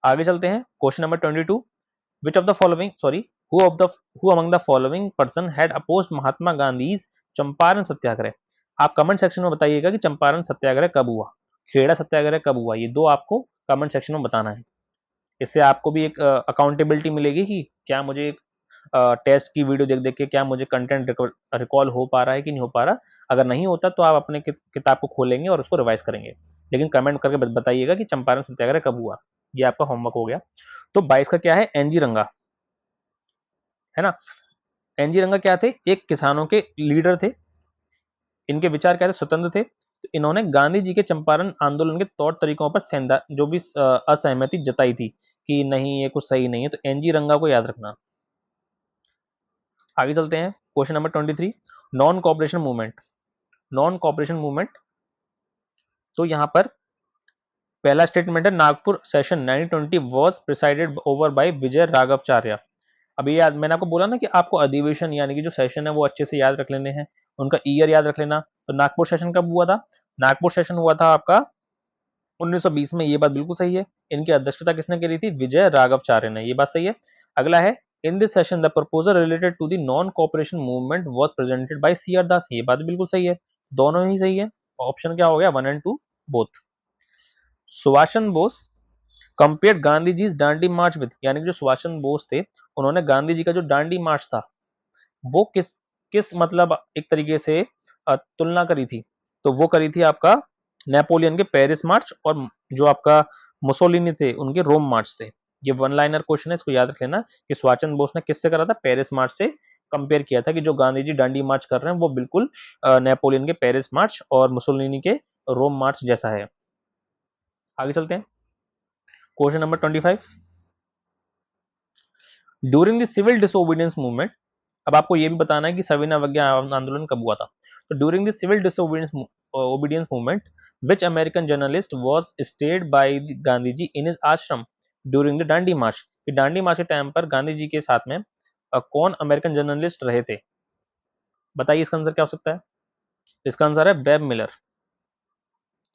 आगे चलते हैं question number 22। Which of the following, sorry, who among the following person had opposed Mahatma Gandhi Champaran सत्याग्रह। आप कमेंट सेक्शन में बताइएगा कि चंपारण सत्याग्रह कब हुआ, खेड़ा सत्याग्रह कब हुआ, ये दो आपको कमेंट सेक्शन में बताना है। इससे आपको भी एक अकाउंटेबिलिटी मिलेगी कि क्या मुझे टेस्ट की वीडियो देख देख के क्या मुझे कंटेंट रिकॉल हो पा रहा है कि नहीं हो पा रहा। अगर नहीं होता तो आप अपने किताब को खोलेंगे और उसको रिवाइज करेंगे, लेकिन कमेंट करके बताइएगा कि चंपारण सत्याग्रह कब हुआ। ये आपका होमवर्क हो गया। तो 22 का क्या है, एनजी रंगा, है ना। एनजी रंगा क्या थे, एक किसानों के लीडर थे। इनके विचार क्या थे, स्वतंत्र थे। तो इन्होंने गांधी जी के चंपारण आंदोलन के तौर तरीकों पर जो भी असहमति जताई थी कि नहीं ये कुछ सही नहीं है। तो एनजी रंगा को याद रखना। आगे चलते हैं question number 23। Non cooperation movement. Non cooperation movement, तो यहां पर पहला स्टेटमेंट है Nagpur session 1920 was presided over by Vijay Raghavacharya. अभी याद मैंने आपको बोला ना कि आपको अधिवेशन यानी कि जो सेशन है वो अच्छे से याद रख लेने हैं, उनका ईयर याद रख लेना। तो नागपुर सेशन कब हुआ था, नागपुर सेशन हुआ था आपका 1920 में। ये बात बिल्कुल सही है। इनकी अध्यक्षता किसने करी थी, विजय राघवाचार्य ने। ये बात सही है। अगला है, in this session the proposal related to the non cooperation movement was presented by C R Das. ये बात बिल्कुल सही है, दोनों ही सही है। ऑप्शन क्या हो गया, 1 और 2 both. Subhash Chandra Bose compare Gandhi ji Dandi march with, यानी कि जो सुभाष चंद्र बोस थे उन्होंने गांधी जी का जो डांडी मार्च था वो किस किस मतलब एक तरीके से तुलना करी थी। तो वो करी थी आपका नेपोलियन के पेरिस मार्च और जो आपका मुसोलिनी थे उनके रोम मार्च थे। ये वन लाइनर क्वेश्चन है, इसको याद रख लेना कि सुभाष चंद्र बोस ने किससे करा था, पेरिस मार्च से कंपेयर किया था कि जो गांधी जी डांडी मार्च कर रहे हैं वो बिल्कुल नेपोलियन के पेरिस मार्च और मुसोलिनी के रोम मार्च जैसा है। आगे चलते हैं question number 25। During the civil disobedience movement, अब आपको यह भी बताना है कि सविनय अवज्ञा आंदोलन कब हुआ था। तो during the civil disobedience obedience movement which American journalist was stayed by Gandhi ji in his ashram during the Dandi march. Dandi march के टाइम पर गांधी जी के साथ में कौन अमेरिकन जर्नलिस्ट रहे थे, बताइए इसका आंसर क्या हो सकता है। इसका आंसर है वेब मिलर।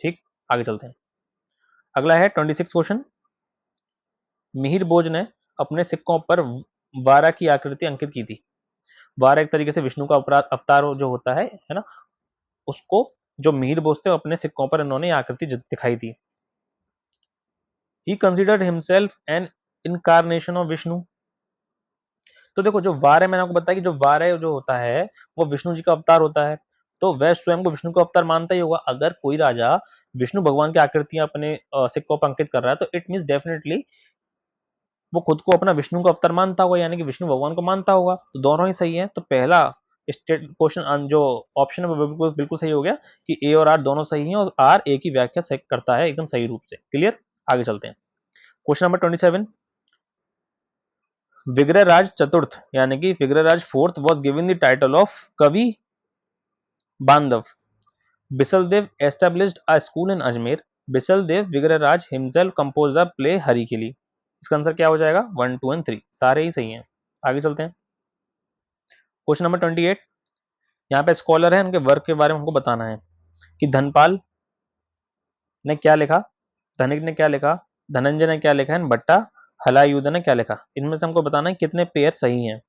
ठीक, आगे चलते हैं। अगला है 26 क्वेश्चन। मिहिर बोज ने अपने सिक्कों पर वारा की आकृति अंकित की थी। वारा एक तरीके से विष्णु का अवतार जो होता है ना, उसको जो मिहिर बोस थे अपने सिक्कों पर इन्होंने आकृति दिखाई थी। He considered himself N incarnation of Vishnu. तो देखो जो वार है, मैंने आपको बताया कि जो वार है जो होता है वो विष्णु जी का अवतार होता है। तो वह स्वयं को विष्णु का अवतार मानता ही होगा। अगर कोई राजा विष्णु भगवान की आकृतियां अपने सिक्कों पर अंकित कर रहा है तो इट मीन्स डेफिनेटली वो खुद को अपना विष्णु का अवतार मानता होगा, यानी कि विष्णु भगवान को मानता होगा। तो दोनों ही सही है। तो पहला स्टेट क्वेश्चन जो ऑप्शन है वो बिल्कुल बिल्कुल सही हो गया कि ए और आर दोनों सही हैं और आर ए की व्याख्या सही करता है एकदम सही रूप से। क्लियर, आगे चलते हैं क्वेश्चन नंबर 27। विग्रहराज चतुर्थ यानी कि Vigraharaja fourth was given the title of Kavi Bandhav. Bisaldev established a school in Ajmer. Bisaldev Vigraharaja himself compose the play Harikeli. इसका आंसर क्या हो जाएगा, 1 2 और 3 सारे ही सही हैं। आगे चलते हैं क्वेश्चन नंबर 28। यहाँ पे स्कॉलर है, उनके वर्क के बारे में हमको बताना है कि धनपाल ने क्या लिखा, धनिक ने क्या लिखा, धनंजय ने क्या लिखा है, भट्टा हलायुध ने क्या लिखा। इनमें से हमको बताना है कितने पेयर सही हैं।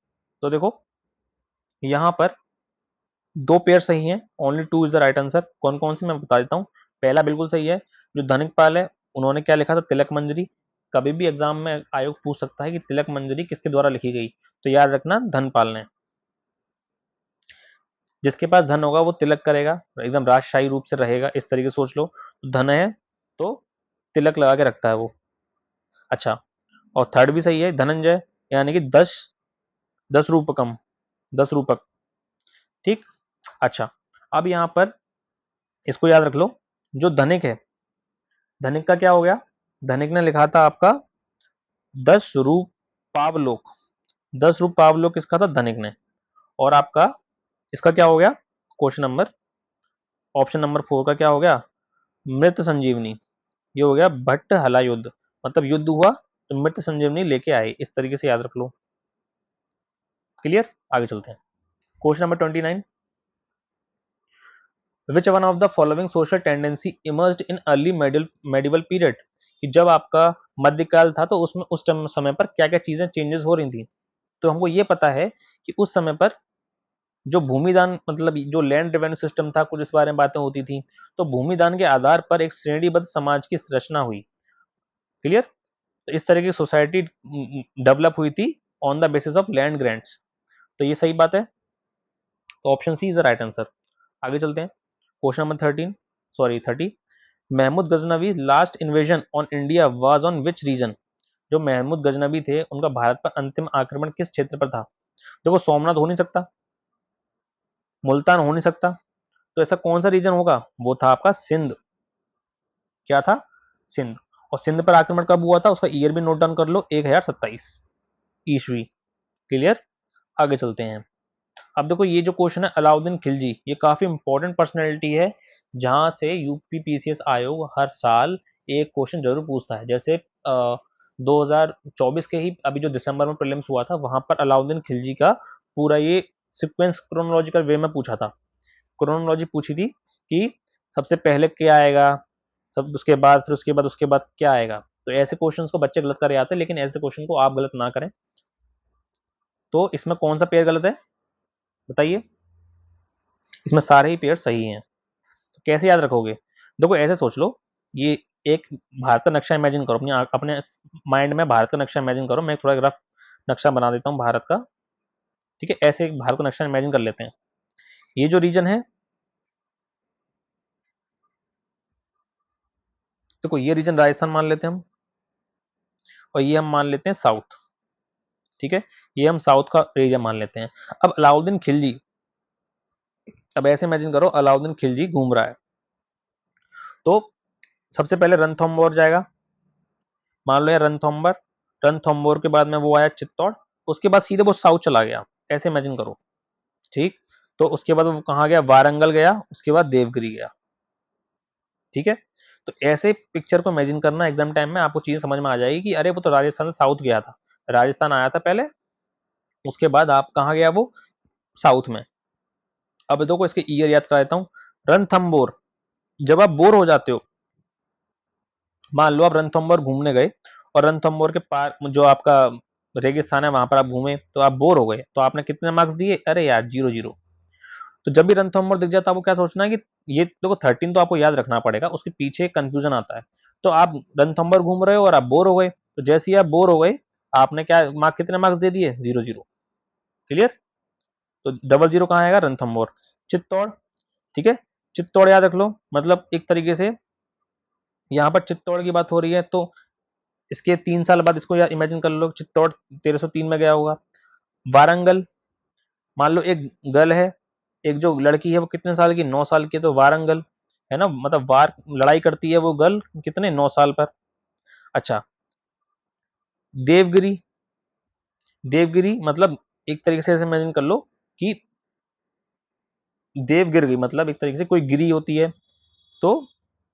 तो देखो यहाँ पर 2 पेयर सही हैं, only 2 is the right answer. कौन कौन से मैं बता देता हूँ। पहला बिल्कुल सही है, जो धनिक पाल है उन्होंने क्या लिखा था, तिलक मंजरी। कभी भी एग्जाम में आयोग पूछ सकता है कि तिलक मंजरी किसके द्वारा लिखी गई, तो याद रखना धनपाल ने। जिसके पास धन होगा वो तिलक करेगा, एकदम राजशाही रूप से रहेगा, इस तरीके से सोच लो। धन है तो तिलक लगा के रखता है वो। अच्छा, और थर्ड भी सही है, धनंजय, यानी कि 10 रूपकम, 10 रूपक। ठीक। अच्छा, अब यहां पर इसको याद रख लो, जो धनिक है, धनिक का क्या हो गया, धनिक ने लिखा था आपका 10 रूप पावलोक, 10 रूप पावलोक किसका था, धनिक ने। और आपका इसका क्या हो गया, क्वेश्चन नंबर, ऑप्शन नंबर 4 का क्या हो गया, मृत संजीवनी, ये हो गया भट्ट हला युद्ध, मतलब युद्ध हुआ तो मृत संजीवनी लेके आए, इस तरीके से याद रख लो। क्लियर, आगे चलते हैं। Question number 29, which one of the following social tendency emerged in early medieval period, कि जब आपका मध्यकाल था तो उसमें उस समय पर क्या क्या चीजें चेंजेस हो रही थी। तो हमको ये पता है कि उस समय पर जो भूमिदान, मतलब जो लैंड रेवेन्यू सिस्टम था, कुछ इस बारे में बातें होती थी। तो भूमिदान के आधार पर एक श्रेणीबद्ध समाज की रचना हुई। क्लियर, तो इस तरह की सोसाइटी डेवलप हुई थी on the basis of land grants. तो ये सही बात है, तो option C is the right answer. आगे चलते हैं। Question number 30, Mahmud Ghaznavi last invasion on India was on which region, जो महमूद गजनवी थे उनका भारत पर अंतिम आक्रमण किस क्षेत्र पर था। देखो, सोमनाथ हो नहीं सकता, मुल्तान हो नहीं सकता, तो ऐसा कौन सा रीजन होगा, वो था आपका सिंध। क्या था, सिंध। और सिंध पर आक्रमण कब हुआ था, उसका ईयर भी नोट डाउन कर लो, 1027 ईस्वी। क्लियर, आगे चलते हैं। अब देखो, ये जो क्वेश्चन है अलाउद्दीन खिलजी, ये काफी इंपॉर्टेंट पर्सनैलिटी है, जहां से यूपी पीसीएस आयोग हर साल एक क्वेश्चन जरूर पूछता है। जैसे 2024 के ही अभी जो दिसंबर में प्रीलिम्स हुआ था, वहां पर अलाउद्दीन खिलजी का पूरा ये सिक्वेंस क्रोनोलॉजिकल वे में पूछा था, क्रोनोलॉजी पूछी थी कि सबसे पहले क्या आएगा, सब उसके बाद, फिर उसके बाद क्या आएगा। तो ऐसे क्वेश्चंस को बच्चे गलत कर आते हैं, लेकिन ऐसे क्वेश्चन को आप गलत ना करें। तो इसमें कौन सा पेयर गलत है, बताइए। इसमें सारे ही पेयर सही हैं। तो कैसे याद रखोगे, देखो ऐसे सोच लो, ये एक भारत का नक्शा इमेजिन करो, अपने अपने माइंड में भारत का नक्शा इमेजिन करो। मैं थोड़ा रफ नक्शा बना देता हूँ भारत का, ठीक है। ऐसे एक भारत का नक्शा इमेजिन कर लेते हैं। ये जो रीजन है, देखो ये रीजन राजस्थान मान लेते हैं हम, और ये हम मान लेते हैं साउथ, ठीक है। ये हम साउथ का एरिया मान लेते हैं। अब अलाउद्दीन खिलजी, अब ऐसे इमेजिन करो अलाउद्दीन खिलजी घूम रहा है, तो सबसे पहले रणथंभौर जाएगा, मान लो यार रणथंभौर, रणथंभौर के बाद में वो आया चित्तौड़, उसके बाद सीधे वो साउथ चला गया, ऐसे इमेजिन करो, ठीक। तो उसके बाद वो कहाँ गया, वारंगल गया, उसके बाद देवगिरी गया, ठीक है। तो ऐसे पिक्चर को इमेजिन करना, एग्जाम टाइम में आपको चीजें समझ में आ जाएगी कि अरे वो तो राजस्थान से साउथ गया था, राजस्थान आया था पहले, उसके बाद आप कहाँ गया, वो साउथ में। अब देखो इसके ईयर याद करा देता हूँ। रणथंभौर, जब आप बोर हो जाते हो, मान लो आप रणथंभौर घूमने गए, और रणथंभौर के पार जो आपका रेगिस्तान है वहां पर आप घूमे, तो आप बोर हो गए, तो आपने कितने मार्क्स दिए, अरे यार 0 0। तो जब भी रणथंभौर दिख जाता है, आपको क्या सोचना है कि ये देखो 13 तो आपको याद रखना पड़ेगा, उसके पीछे कंफ्यूजन आता है। तो आप रणथंभौर घूम रहे हो और आप बोर हो गए, तो जैसे ही आप बोर हो गए, आपने क्या मार्क, कितने मार्क्स दे दिए, 0 0। क्लियर, तो 0 0 कहाँ आएगा, रणथंभौर। चित्तौड़, ठीक है, चित्तौड़ याद रख लो, मतलब एक तरीके से यहाँ पर चित्तौड़ की बात हो रही है, तो इसके 3 साल बाद इसको इमेजिन कर लो, चित्तौड़ 1303 में गया होगा। वारंगल, मान लो एक गर्ल है, एक जो लड़की है वो कितने साल की, 9 साल की, तो वारंगल है ना, मतलब वार लड़ाई करती है वो गर्ल कितने, 9 साल पर। अच्छा, देवगिरी, देवगिरी मतलब एक तरीके से ऐसे इमेजिन कर लो कि देव गिर गई, मतलब एक तरीके से कोई गिरी होती है, तो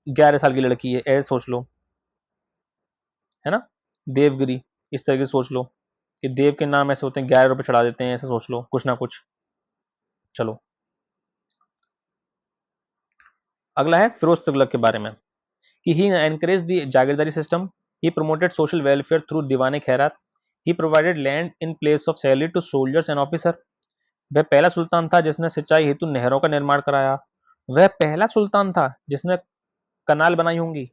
11 साल की लड़की है, ऐसे सोच लो, है ना, देवगिरी, इस तरीके से सोच लो कि देव के नाम ऐसे होते हैं, 11 रुपए चढ़ा देते हैं, ऐसे सोच लो कुछ ना कुछ। चलो, अगला है फिरोज तुगलक के बारे में, कि he encourage the jagirdari system, he promoted social welfare through Diwan-i Khairat, he provided land in place of salary to soldiers and officer. वह पहला सुल्तान था जिसने सिंचाई हेतु नहरों का निर्माण कराया। वह पहला सुल्तान था जिसने कनाल बनाई होंगी।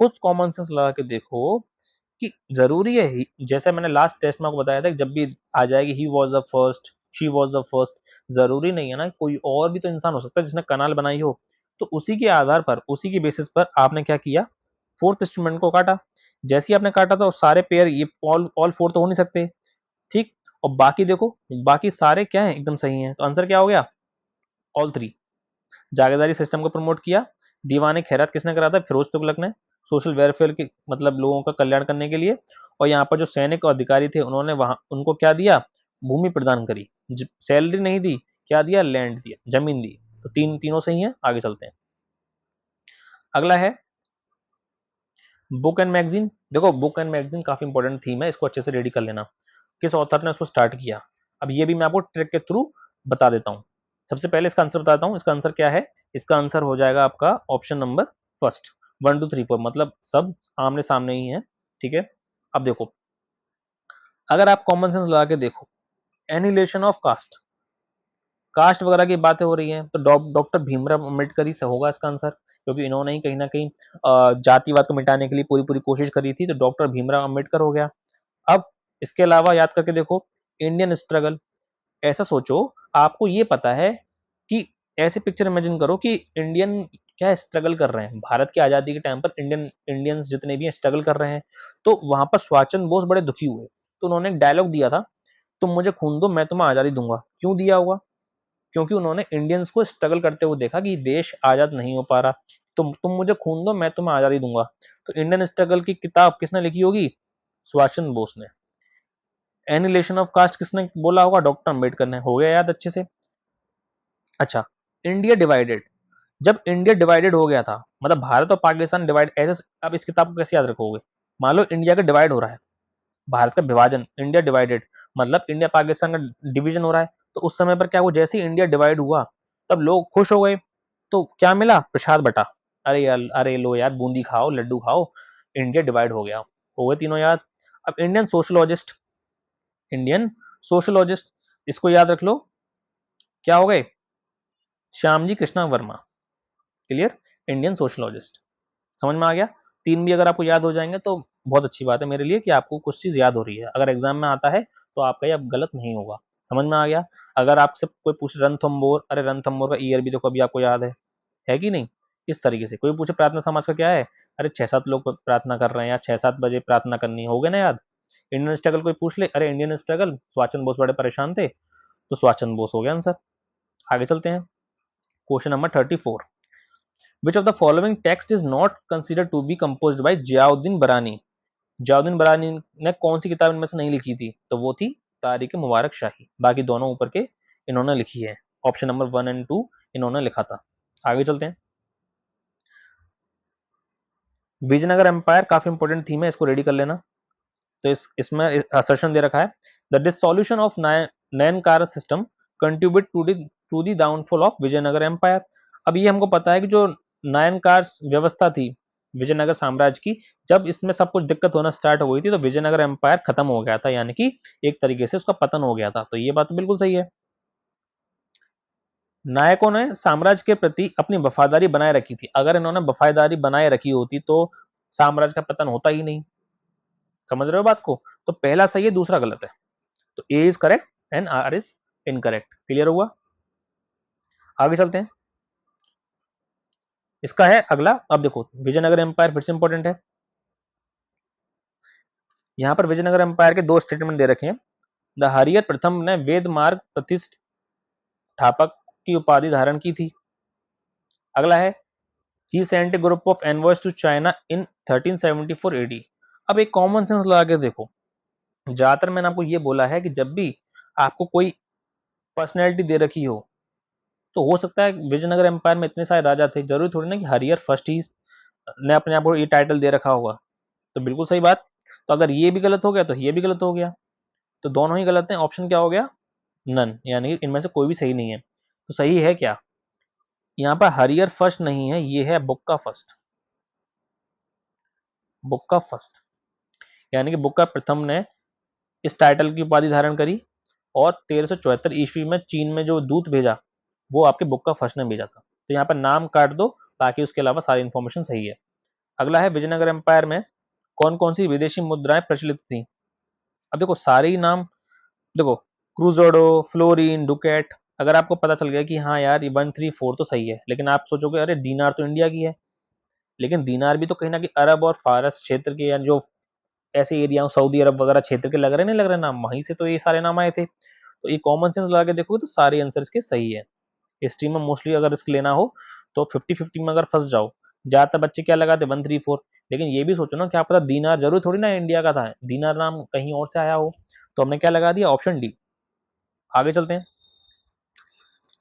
खुद कॉमन सेंस लगा के देखो कि जरूरी है जैसे मैंने लास्ट टेस्ट में आपको बताया था कि जब भी आ जाएगी he was the first, she was the first, जरूरी नहीं है ना, कोई और भी तो इंसान हो सकता है जिसने कनाल बनाई हो। तो उसी के आधार पर, उसी के बेसिस पर आपने क्या किया, फोर्थ इंस्ट्रूमेंट को काटा जैसे ही आपने काटा तो सारे पेयर, ये ऑल 4 तो हो नहीं सकते, ठीक। और बाकी देखो, बाकी सारे क्या हैं, एकदम सही हैं, तो आंसर क्या हो गया, ऑल 3। जागीरदारी सिस्टम को प्रमोट किया, दीवाने खैरात किसने करा था, फिरोज तुगलक ने, सोशल वेलफेयर के मतलब लोगों का कल्याण करने के लिए। और यहाँ पर जो सैनिक और अधिकारी थे उन्होंने वहां उनको क्या दिया, भूमि प्रदान करी, सैलरी नहीं दी, क्या दिया, लैंड दिया, जमीन दी। तो तीनों सही है, आगे चलते हैं। अगला है बुक एंड मैगजीन। देखो बुक एंड मैगजीन काफी इंपॉर्टेंट थीम है, इसको अच्छे से रेडी कर लेना। किस ऑथर ने उसको स्टार्ट किया, अब ये भी मैं आपको ट्रिक के थ्रू बता देता हूँ। सबसे पहले इसका आंसर बताता हूँ, इसका आंसर क्या है, इसका आंसर हो जाएगा आपका ऑप्शन नंबर फर्स्ट, 1 2 3 4, मतलब सब आमने सामने ही है, ठीक है। अब देखो, अगर आप कॉमन सेंस लगा के देखो, एनिलेशन ऑफ कास्ट, कास्ट वगैरह की बातें हो रही हैं, तो डॉक्टर भीमराव अम्बेडकर ही से होगा इसका आंसर, क्योंकि इन्होंने ही कहीं ना कहीं जातिवाद को मिटाने के लिए पूरी पूरी कोशिश करी थी, तो डॉक्टर भीमराव अम्बेडकर हो गया। अब इसके अलावा याद करके देखो, इंडियन स्ट्रगल, ऐसा सोचो, आपको ये पता है कि, ऐसे पिक्चर इमेजिन करो कि इंडियन क्या स्ट्रगल कर रहे हैं, भारत की आजादी के टाइम पर इंडियंस जितने भी हैं स्ट्रगल कर रहे हैं, तो वहां पर सुभाष चंद्र बोस बड़े दुखी हुए, तो उन्होंने एक डायलॉग दिया था, तुम मुझे खून दो मैं तुम्हें आजादी दूंगा। क्यों दिया होगा, क्योंकि उन्होंने इंडियंस को स्ट्रगल करते हुए देखा कि देश आजाद नहीं हो पा रहा, तुम मुझे खून दो मैं तुम्हें आजादी दूंगा। तो इंडियन स्ट्रगल की किताब किसने लिखी होगी, सुभाष चंद्र बोस ने। एनिलेशन ऑफ कास्ट किसने बोला होगा, डॉक्टर अंबेडकर ने। हो गया याद अच्छे से। अच्छा, इंडिया डिवाइडेड, जब इंडिया डिवाइडेड हो गया था, मतलब भारत और पाकिस्तान डिवाइड, ऐसे अब इस किताब को कैसे याद रखोगे, मान लो इंडिया का डिवाइड हो रहा है, भारत का विभाजन, इंडिया डिवाइडेड, मतलब इंडिया पाकिस्तान का डिवीजन हो रहा है, तो उस समय पर क्या हुआ, जैसे ही इंडिया डिवाइड हुआ तब लोग खुश हो गए, तो क्या मिला, प्रसाद बटा, अरे यार, अरे लो यार, बूंदी खाओ, लड्डू खाओ, इंडिया डिवाइड हो गया। हो गए तीनों याद। अब इंडियन सोशोलॉजिस्ट, इसको याद रख लो, क्या हो गए, Shyamji Krishna Verma. Clear, Indian sociologist, समझ में आ गया। तीन भी अगर आपको याद हो जाएंगे तो बहुत अच्छी बात है मेरे लिए कि आपको कुछ चीज याद हो रही है, अगर एग्जाम में आता है तो आपका ये अब गलत नहीं होगा। समझ में आ गया। अगर आपसे कोई पूछे रणथंबोर, अरे रणथंबोर का ईयर भी देखो अभी आपको याद है कि नहीं। इस तरीके से कोई पूछे प्रार्थना समाज का क्या है, अरे 6 7 लोग प्रार्थना कर रहे हैं, या 6 7 बजे प्रार्थना करनी, हो गए ना याद। इंडियन स्ट्रगल कोई पूछ ले, अरे इंडियन स्ट्रगल, सुभाष चंद्र बोस बड़े परेशान थे, तो सुभाष चंद्र बोस हो गया आंसर। आगे चलते हैं, question number 34, which of the following text is not considered to be composed by Ziauddin Barani. Ziauddin बरानी ने कौन सी किताब इनमें से नहीं लिखी थी, तो वो थी तारीख मुबारक शाही, बाकी दोनों ऊपर के इन्होंने लिखी है, ऑप्शन नंबर 1 और 2 इन्होंने लिखा था। आगे चलते हैं, विजयनगर एम्पायर काफी इंपॉर्टेंट थीम है, इसको रेडी कर लेना। तो इसमें असर्शन दे रखा है, the dissolution of Nayankara system contribute to the downfall of Vijayanagara empire. अब ये हमको पता है कि जो नयनकार व्यवस्था थी विजयनगर साम्राज्य की, जब इसमें सब कुछ दिक्कत होना स्टार्ट हो गई थी तो विजयनगर एम्पायर खत्म हो गया था, यानी कि एक तरीके से उसका पतन हो गया था, तो ये बात तो बिल्कुल सही है। नायकों ने साम्राज्य के प्रति अपनी वफादारी बनाए रखी थी, अगर इन्होंने वफादारी बनाए रखी होती तो साम्राज्य का पतन होता ही नहीं। समझ रहे हो बात को, तो पहला सही है, दूसरा गलत है, तो A is correct and R is incorrect. Clear हुआ। आगे चलते हैं, इसका है अगला। अब देखो विजयनगर एम्पायर फिर से इंपॉर्टेंट है, यहां पर विजयनगर एम्पायर के दो स्टेटमेंट दे रखे हैं। द हरियर प्रथम ने वेद मार्ग प्रतिष्ठापक की उपाधि धारण की थी। अगला है, he sent a group of envoys to China in 1374 AD. अब एक कॉमन सेंस लगा के देखो, ज्यादातर मैंने आपको ये बोला है कि जब भी आपको कोई पर्सनैलिटी दे रखी हो, तो हो सकता है विजयनगर एम्पायर में इतने सारे राजा थे, जरूरी थोड़ी ना कि हरियर फर्स्ट ही ने अपने आप को ये टाइटल दे रखा होगा। तो बिल्कुल सही बात। तो अगर ये भी गलत हो गया तो ये भी गलत हो गया, तो दोनों ही गलत हैं। ऑप्शन क्या हो गया, नन, यानी इनमें से कोई भी सही नहीं है। तो सही है क्या, यहाँ पर हरियर फर्स्ट नहीं है, ये है बुक्का फर्स्ट। बुक्का फर्स्ट, यानी कि बुक्का प्रथम ने इस टाइटल की उपाधि धारण करी, और 1374 ईस्वी में चीन में जो दूत भेजा वो आपके बुक्का फर्स्ट ने भेजा था। तो यहाँ पर नाम काट दो, बाकी उसके अलावा सारी इंफॉर्मेशन सही है। अगला है, विजयनगर एम्पायर में कौन कौन सी विदेशी मुद्राएं प्रचलित थी। अब देखो सारे ही नाम, देखो क्रूजोडो, फ्लोरिन, डुकेट, अगर आपको पता चल गया कि हाँ यार ये 1 3 4 तो सही है, लेकिन आप सोचोगे अरे दीनार तो इंडिया की है, लेकिन दीनार भी तो कहीं ना कहीं अरब और फारस क्षेत्र के, या जो ऐसे एरिया, सऊदी अरब वगैरह क्षेत्र के लग रहे नहीं लग रहे नाम, वहीं से तो ये सारे नाम आए थे। तो ये कॉमन सेंस लगा के देखोगे तो सारे आंसर इसके सही है। हिस्ट्री में मोस्टली अगर रिस्क लेना हो तो 50-50 में अगर फंस जाओ, ज्यादातर बच्चे क्या लगाते 1-3-4, लेकिन ये भी सोचो ना, क्या पता दीनार जरूर थोड़ी ना इंडिया का था, दीनार नाम कहीं और से आया हो। तो हमने क्या लगा दिया, ऑप्शन डी। आगे चलते हैं।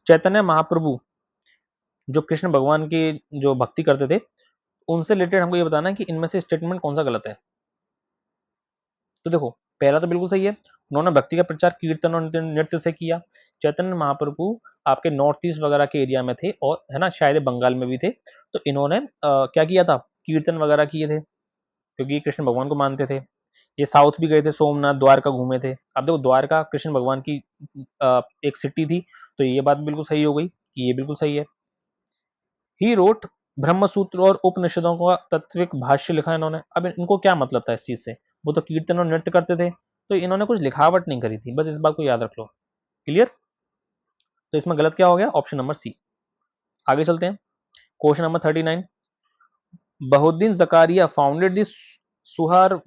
चैतन्य महाप्रभु जो कृष्ण भगवान की जो भक्ति करते थे, उनसे रिलेटेड हमको ये बताना है कि इनमें से स्टेटमेंट कौन सा गलत है। तो देखो, पहला तो बिल्कुल सही है, उन्होंने भक्ति का प्रचार कीर्तन और नृत्य से किया। चैतन्य महाप्रभु आपके नॉर्थ ईस्ट वगैरह के एरिया में थे, और है ना शायद बंगाल में भी थे। तो इन्होंने क्या किया था, कीर्तन वगैरह किए थे, क्योंकि कृष्ण भगवान को मानते थे। ये साउथ भी गए थे, सोमनाथ द्वारका घूमे थे। अब देखो, द्वारका कृष्ण भगवान की एक सिटी थी, तो ये बात बिल्कुल सही हो गई कि ये बिल्कुल सही है। ही रोट ब्रह्मसूत्र और उपनिषदों का तत्विक भाष्य लिखा इन्होंने। अब इनको क्या मतलब था इस चीज से, वो तो कीर्तन और नृत्य करते थे, तो इन्होंने कुछ लिखावट नहीं करी थी, बस इस बात को याद रख लो। क्लियर। तो इसमें गलत क्या हो गया, ऑप्शन नंबर सी। आगे चलते हैं। Question number 39। Bahauddin Zakariya founded the Suhr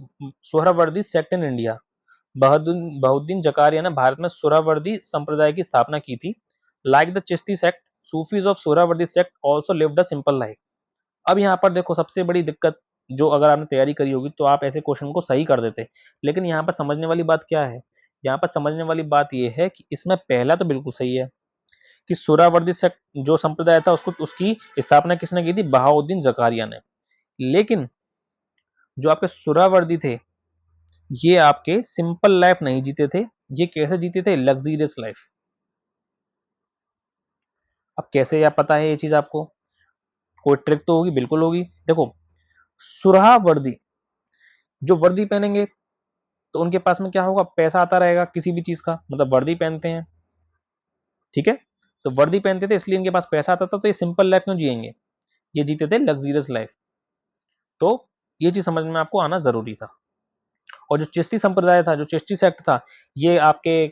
Suhrawardi sect in India. Bahauddin Zakariya ने भारत में सुहरावर्दी संप्रदाय की स्थापना की थी। Like the Chishti sect, Sufis of Suhrawardi sect also lived a simple life. अब यहाँ पर देखो, सबसे बड़ी दिक्कत जो, अगर आपने तैयारी करी होगी तो आप ऐसे क्वेश्चन को सही कर देते, लेकिन यहाँ पर समझने वाली बात क्या है, यहाँ पर समझने वाली बात यह है कि इसमें पहला तो बिल्कुल सही है कि सुहरावर्दी सेक्ट जो संप्रदाय था उसको, उसकी स्थापना किसने की थी, बहाउद्दीन जकारिया ने। लेकिन जो आपके सुहरावर्दी थे, ये आपके सिंपल लाइफ नहीं जीते थे, ये कैसे जीते थे, लग्जीरियस लाइफ। अब कैसे या पता है ये चीज आपको, कोई ट्रिक तो होगी, बिल्कुल होगी। देखो, सुरहावर्दी जो वर्दी पहनेंगे तो उनके पास में क्या होगा, पैसा आता रहेगा किसी भी चीज का, मतलब वर्दी पहनते हैं, ठीक है। तो वर्दी पहनते थे इसलिए इनके पास पैसा आता था, तो ये सिंपल लाइफ क्यों जिएंगे, ये जीते थे लग्जीरियस लाइफ। तो ये चीज समझ में आपको आना जरूरी था। और जो चिश्ती संप्रदाय था, जो चिश्ती सेक्ट था, ये आपके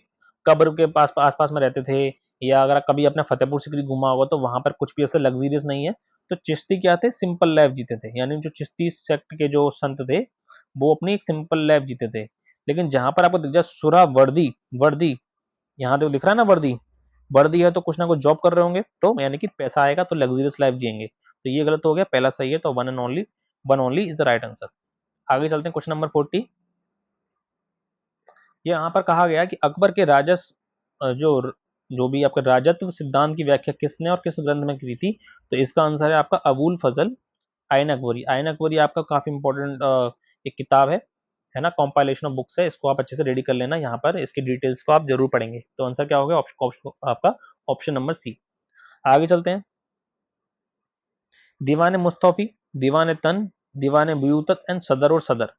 कब्र के पास आसपास में रहते थे, या अगर कभी अपने फतेहपुर सीकरी घुमा होगा तो वहां पर कुछ भी ऐसे लग्जीरियस नहीं है। तो चिश्ती क्या थे, सिंपल लाइफ जीते थे, यानी जो चिश्ती सेक्ट के जो संत थे वो अपनी एक सिंपल लाइफ जीते थे। लेकिन जहां पर आपको दिख जाए सुरा वर्दी, वर्दी, यहाँ तो दिख रहा है ना वर्दी, वर्दी है तो कुछ ना कुछ जॉब कर रहे होंगे, तो यानी कि पैसा आएगा तो लग्जरियस लाइफ जिएंगे। तो ये गलत हो गया, पहला सही है, तो one and only, one only is the right answer. आगे चलते हैं, क्वेश्चन नंबर 40। यहाँ पर कहा गया कि अकबर के जो जो भी आपका राजत्व सिद्धांत की व्याख्या किसने और किस ग्रंथ में की थी। तो इसका आंसर है आपका अबुल फजल आइन अकबरी। आइन अकबरी आपका काफी इंपॉर्टेंट एक किताब है ना, कॉम्पाइलेशन ऑफ बुक्स है, इसको आप अच्छे से रेडी कर लेना, यहाँ पर इसकी डिटेल्स को आप जरूर पढ़ेंगे। तो आंसर क्या होगा, आपका ऑप्शन नंबर सी। आगे चलते हैं। दीवान मुस्तफी, दीवान तन, दीवान बुयूतत एंड सदर और सदर,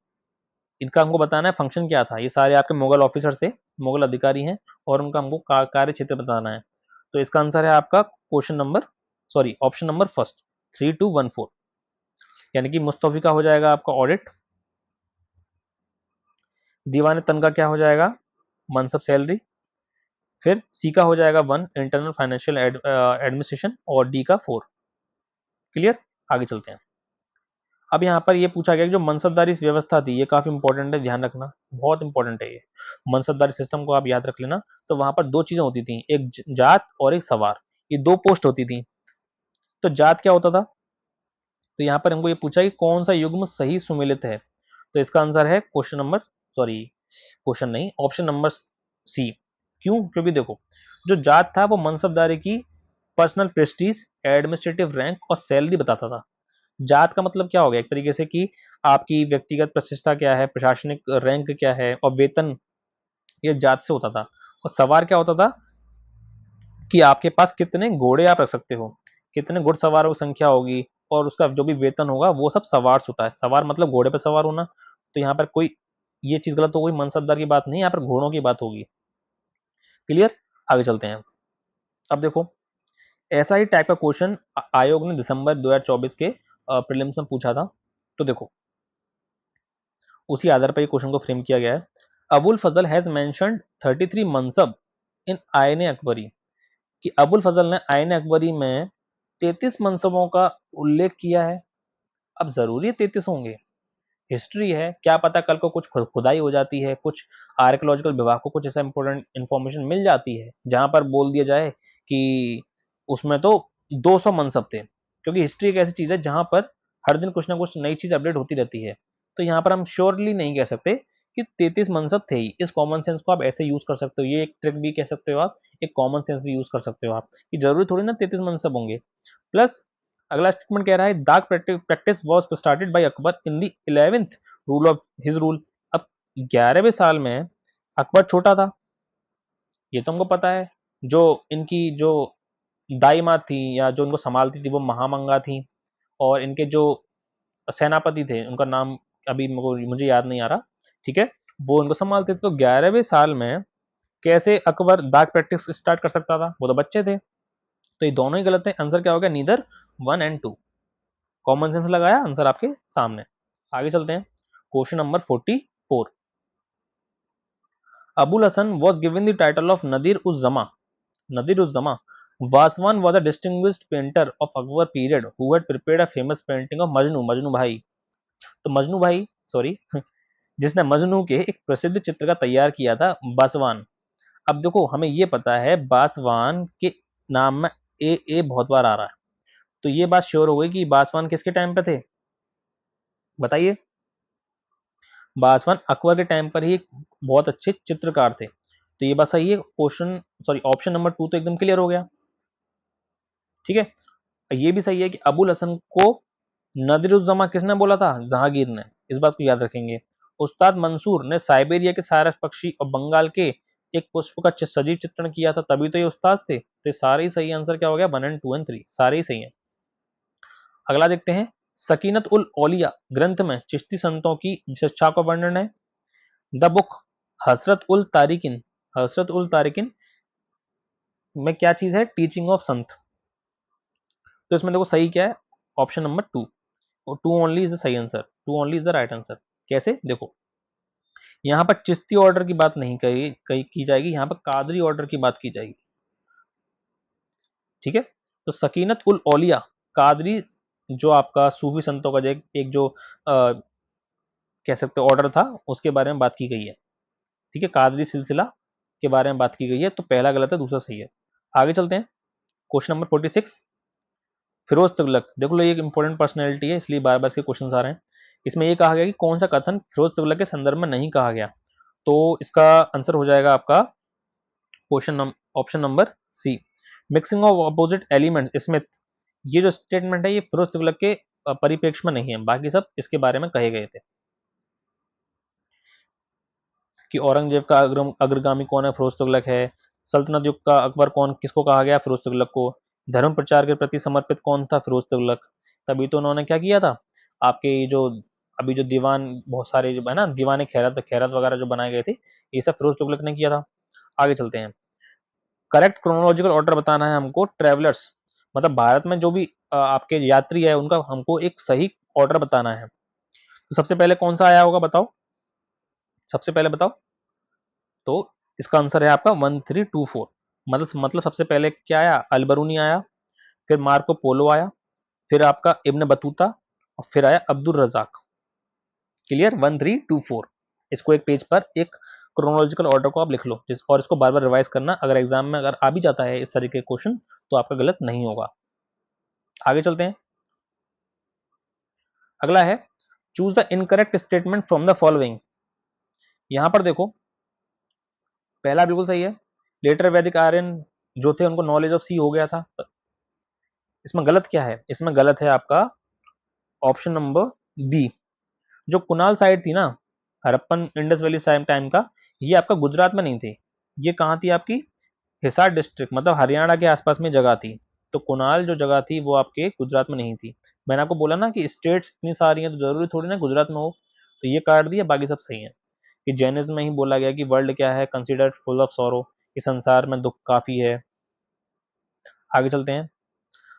इनका हमको बताना है फंक्शन क्या था। ये सारे आपके मुगल ऑफिसर थे, मुगल अधिकारी हैं, और उनका हमको कार्य क्षेत्र बताना है। तो इसका आंसर है आपका question number, sorry option number first, 3214, यानी कि मुस्तफी का हो जाएगा आपका ऑडिट, दीवान तन का क्या हो जाएगा, मनसब सैलरी, फिर सी का हो जाएगा 1 इंटरनल फाइनेंशियल एडमिनिस्ट्रेशन, और डी का 4। क्लियर। आगे चलते हैं। अब यहाँ पर ये पूछा गया कि जो मनसबदारी व्यवस्था थी, ये काफी इंपॉर्टेंट है, ध्यान रखना, बहुत इंपॉर्टेंट है ये मनसबदारी सिस्टम को आप याद रख लेना। तो वहां पर दो चीजें होती थी, एक जात और एक सवार, ये दो पोस्ट होती थी। तो जात क्या होता था, तो यहाँ पर हमको ये पूछा कि कौन सा युग्म सही सुमेलित है। तो इसका आंसर है क्वेश्चन नंबर, सॉरी क्वेश्चन नहीं, ऑप्शन नंबर सी। क्यों, क्योंकि देखो, जो जात था वो मनसबदारी की पर्सनल प्रेस्टीज, एडमिनिस्ट्रेटिव रैंक और सैलरी बताता था। जात का मतलब क्या हो गया, एक तरीके से कि आपकी व्यक्तिगत प्रतिष्ठा क्या है, प्रशासनिक रैंक क्या है, और वेतन, ये जात से होता था। और सवार क्या होता था कि आपके पास कितने घोड़े आप रख सकते हो, कितने घुड़सवारों की संख्या होगी, और उसका जो भी वेतन होगा वो सब सवार से होता है। सवार मतलब घोड़े पर सवार होना। तो यहाँ पर कोई ये चीज गलत हो गई, मनसबदार की बात नहीं, यहाँ पर घोड़ों की बात होगी। क्लियर। आगे चलते हैं। अब देखो, ऐसा ही टाइप का क्वेश्चन आयोग ने दिसंबर 2024 के प्रीलिम्स में पूछा था। तो देखो, उसी आधार पर क्वेश्चन को फ्रेम किया गया है। Abul Fazl has mentioned 33 mansab in Ain-i Akbari, कि अबुल फजल ने आयन अकबरी में 33 मनसबों का उल्लेख किया है। अब जरूरी है 33 होंगे? हिस्ट्री है, क्या पता कल को कुछ खुदाई हो जाती है, कुछ आर्कियोलॉजिकल विभाग को कुछ ऐसा इंपॉर्टेंट इन्फॉर्मेशन मिल जाती है जहां पर बोल दिया जाए कि उसमें तो 200 मनसब थे, क्योंकि हिस्ट्री एक ऐसी चीज है जहां पर हर दिन कुछ ना कुछ नई चीज अपडेट होती रहती है। तो यहाँ पर हम श्योरली नहीं कह सकते कि 33 मनसब थे ही। इस कॉमन सेंस को आप ऐसे यूज कर सकते हो, ये एक ट्रिक भी कह सकते हो आप, एक कॉमन सेंस भी यूज कर सकते हो आप, कि जरूरी थोड़ी ना 33 मनसब होंगे। प्लस अगला स्टेटमेंट कह रहा है dark practice was started by Akbar in the 11th rule of his rule. अब 11वें साल में अकबर छोटा था, ये तो हमको पता है। जो इनकी जो दाई माँ थी या जो उनको संभालती थी वो महामंगा थी, और इनके जो सेनापति थे उनका नाम अभी मुझे याद नहीं आ रहा, ठीक है, वो उनको संभालते थे। तो 11वें साल में कैसे अकबर दाग प्रैक्टिस स्टार्ट कर सकता था, वो तो बच्चे थे। तो ये दोनों ही गलत है, आंसर क्या हो गया, नीदर 1 and 2। कॉमन सेंस लगाया, आंसर आपके सामने। आगे चलते हैं, question number 44। Abul Hasan was given the title of Nadir uz Zama. Nadir uz Zama. Vaswan was a distinguished painter of Akbar period who had prepared a famous painting of Majnu, Majnu भाई। तो मजनू भाई, sorry, जिसने मजनू के एक प्रसिद्ध चित्र का तैयार किया था, बासवान। अब देखो हमें ये पता है बासवान के नाम में ए बहुत बार आ रहा है, तो ये बात श्योर हो गई कि बासवान किसके टाइम पे थे, बताइए। बासवान अकबर के टाइम पर ही एक बहुत अच्छे चित्रकार थे, तो ये बात सही है। क्वेश्चन सॉरी ऑप्शन नंबर 2 तो एकदम क्लियर हो गया, ठीक है। ये भी सही है कि अबुल हसन को नदिरुज्जमा किसने बोला था, जहांगीर ने, इस बात को याद रखेंगे। उस्ताद मंसूर ने साइबेरिया के सारस पक्षी और बंगाल के एक पुष्प का सजीव चित्रण किया था, तभी तो ये उस्ताद थे। तो ये सारे ही सही, आंसर क्या हो गया, 1 and 2 and 3 सारे ही सही हैं। अगला देखते हैं, सकीनत उल औलिया ग्रंथ में चिश्ती संतों की शिक्षा का वर्णन है। द बुक हसरत उल तारिकिन, हसरत उल तारिकिन में क्या चीज है, टीचिंग ऑफ संत। तो इसमें देखो सही क्या है, ऑप्शन नंबर 2, और 2 ओनली इज द सही answer, 2 only is the right answer. कैसे, देखो यहाँ पर चिश्ती ऑर्डर की बात नहीं की जाएगी, यहाँ पर कादरी ऑर्डर की बात की जाएगी, ठीक है। तो सकीनत उल औलिया कादरी जो आपका सूफी संतों का एक जो कह सकते ऑर्डर था, उसके बारे में बात की गई है, ठीक है। कादरी सिलसिला के बारे में बात की गई है, तो पहला गलत है, दूसरा सही है। आगे चलते हैं, क्वेश्चन नंबर 46। फिरोज तुगलक, देखो लो ये एक इंपॉर्टेंट पर्सनैलिटी है, इसलिए बार बार इसके क्वेश्चन आ रहे हैं। इसमें ये कहा गया कि कौन सा कथन फिरोज तुगलक के संदर्भ में नहीं कहा गया, तो इसका आंसर हो जाएगा आपका question option number C, mixing of opposite elements Smith. ये जो स्टेटमेंट है ये फिरोज तुगलक के परिप्रेक्ष्य में नहीं है, बाकी सब इसके बारे में कहे गए थे। कि औरंगजेब का अग्रगामी कौन है, फिरोज तुगलक है। सल्तनत युग का अकबर कौन, किसको कहा गया, फिरोज तुगलक को। धर्म प्रचार के प्रति समर्पित कौन था, फिरोज तुगलक। तभी तो उन्होंने क्या किया था, आपके जो अभी जो दीवान बहुत सारे जो है ना, दीवाने खैरत खैरत वगैरह जो बनाए गए थे, ये सब फिरोज तुगलक ने किया था। आगे चलते हैं, करेक्ट क्रोनोलॉजिकल ऑर्डर बताना है हमको, ट्रेवलर्स मतलब भारत में जो भी आपके यात्री है उनका हमको एक सही ऑर्डर बताना है। तो सबसे पहले कौन सा आया होगा बताओ, सबसे पहले बताओ। तो इसका आंसर है आपका 1324। मतलब सबसे पहले क्या आया, अलबरूनी आया, फिर मार्को पोलो आया, फिर आपका इब्न बतूता, और फिर आया अब्दुल रजाक। क्लियर, 1324। इसको एक पेज पर एक क्रोनोलॉजिकल ऑर्डर को आप लिख लो, और इसको बार बार रिवाइज करना, अगर एग्जाम में अगर आ भी जाता है इस तरीके के क्वेश्चन तो आपका गलत नहीं होगा। आगे चलते हैं, अगला है, choose the incorrect statement from the following. यहां पर देखो पहला बिल्कुल सही है, लेटर वैदिक आर्यन जो थे उनको नॉलेज ऑफ सी हो गया था। इसमें गलत क्या है, इसमें गलत है आपका ऑप्शन नंबर बी। जो कुनाल साइड थी ना, हरप्पन इंडस वैली टाइम का, ये आपका गुजरात में नहीं थी, ये कहाँ थी आपकी, हिसार डिस्ट्रिक्ट मतलब हरियाणा के आसपास में जगह थी। तो कुनाल जो जगह थी वो आपके गुजरात में नहीं थी। मैंने आपको बोला ना कि स्टेट्स इतनी सारी हैं तो जरूरी थोड़ी ना गुजरात में हो, तो ये काट दिया, बाकी सब सही है। कि जैनिज्म में ही बोला गया कि वर्ल्ड क्या है, कंसिडर्ड फुल ऑफ सॉरो, कि संसार में दुख काफी है। आगे चलते हैं,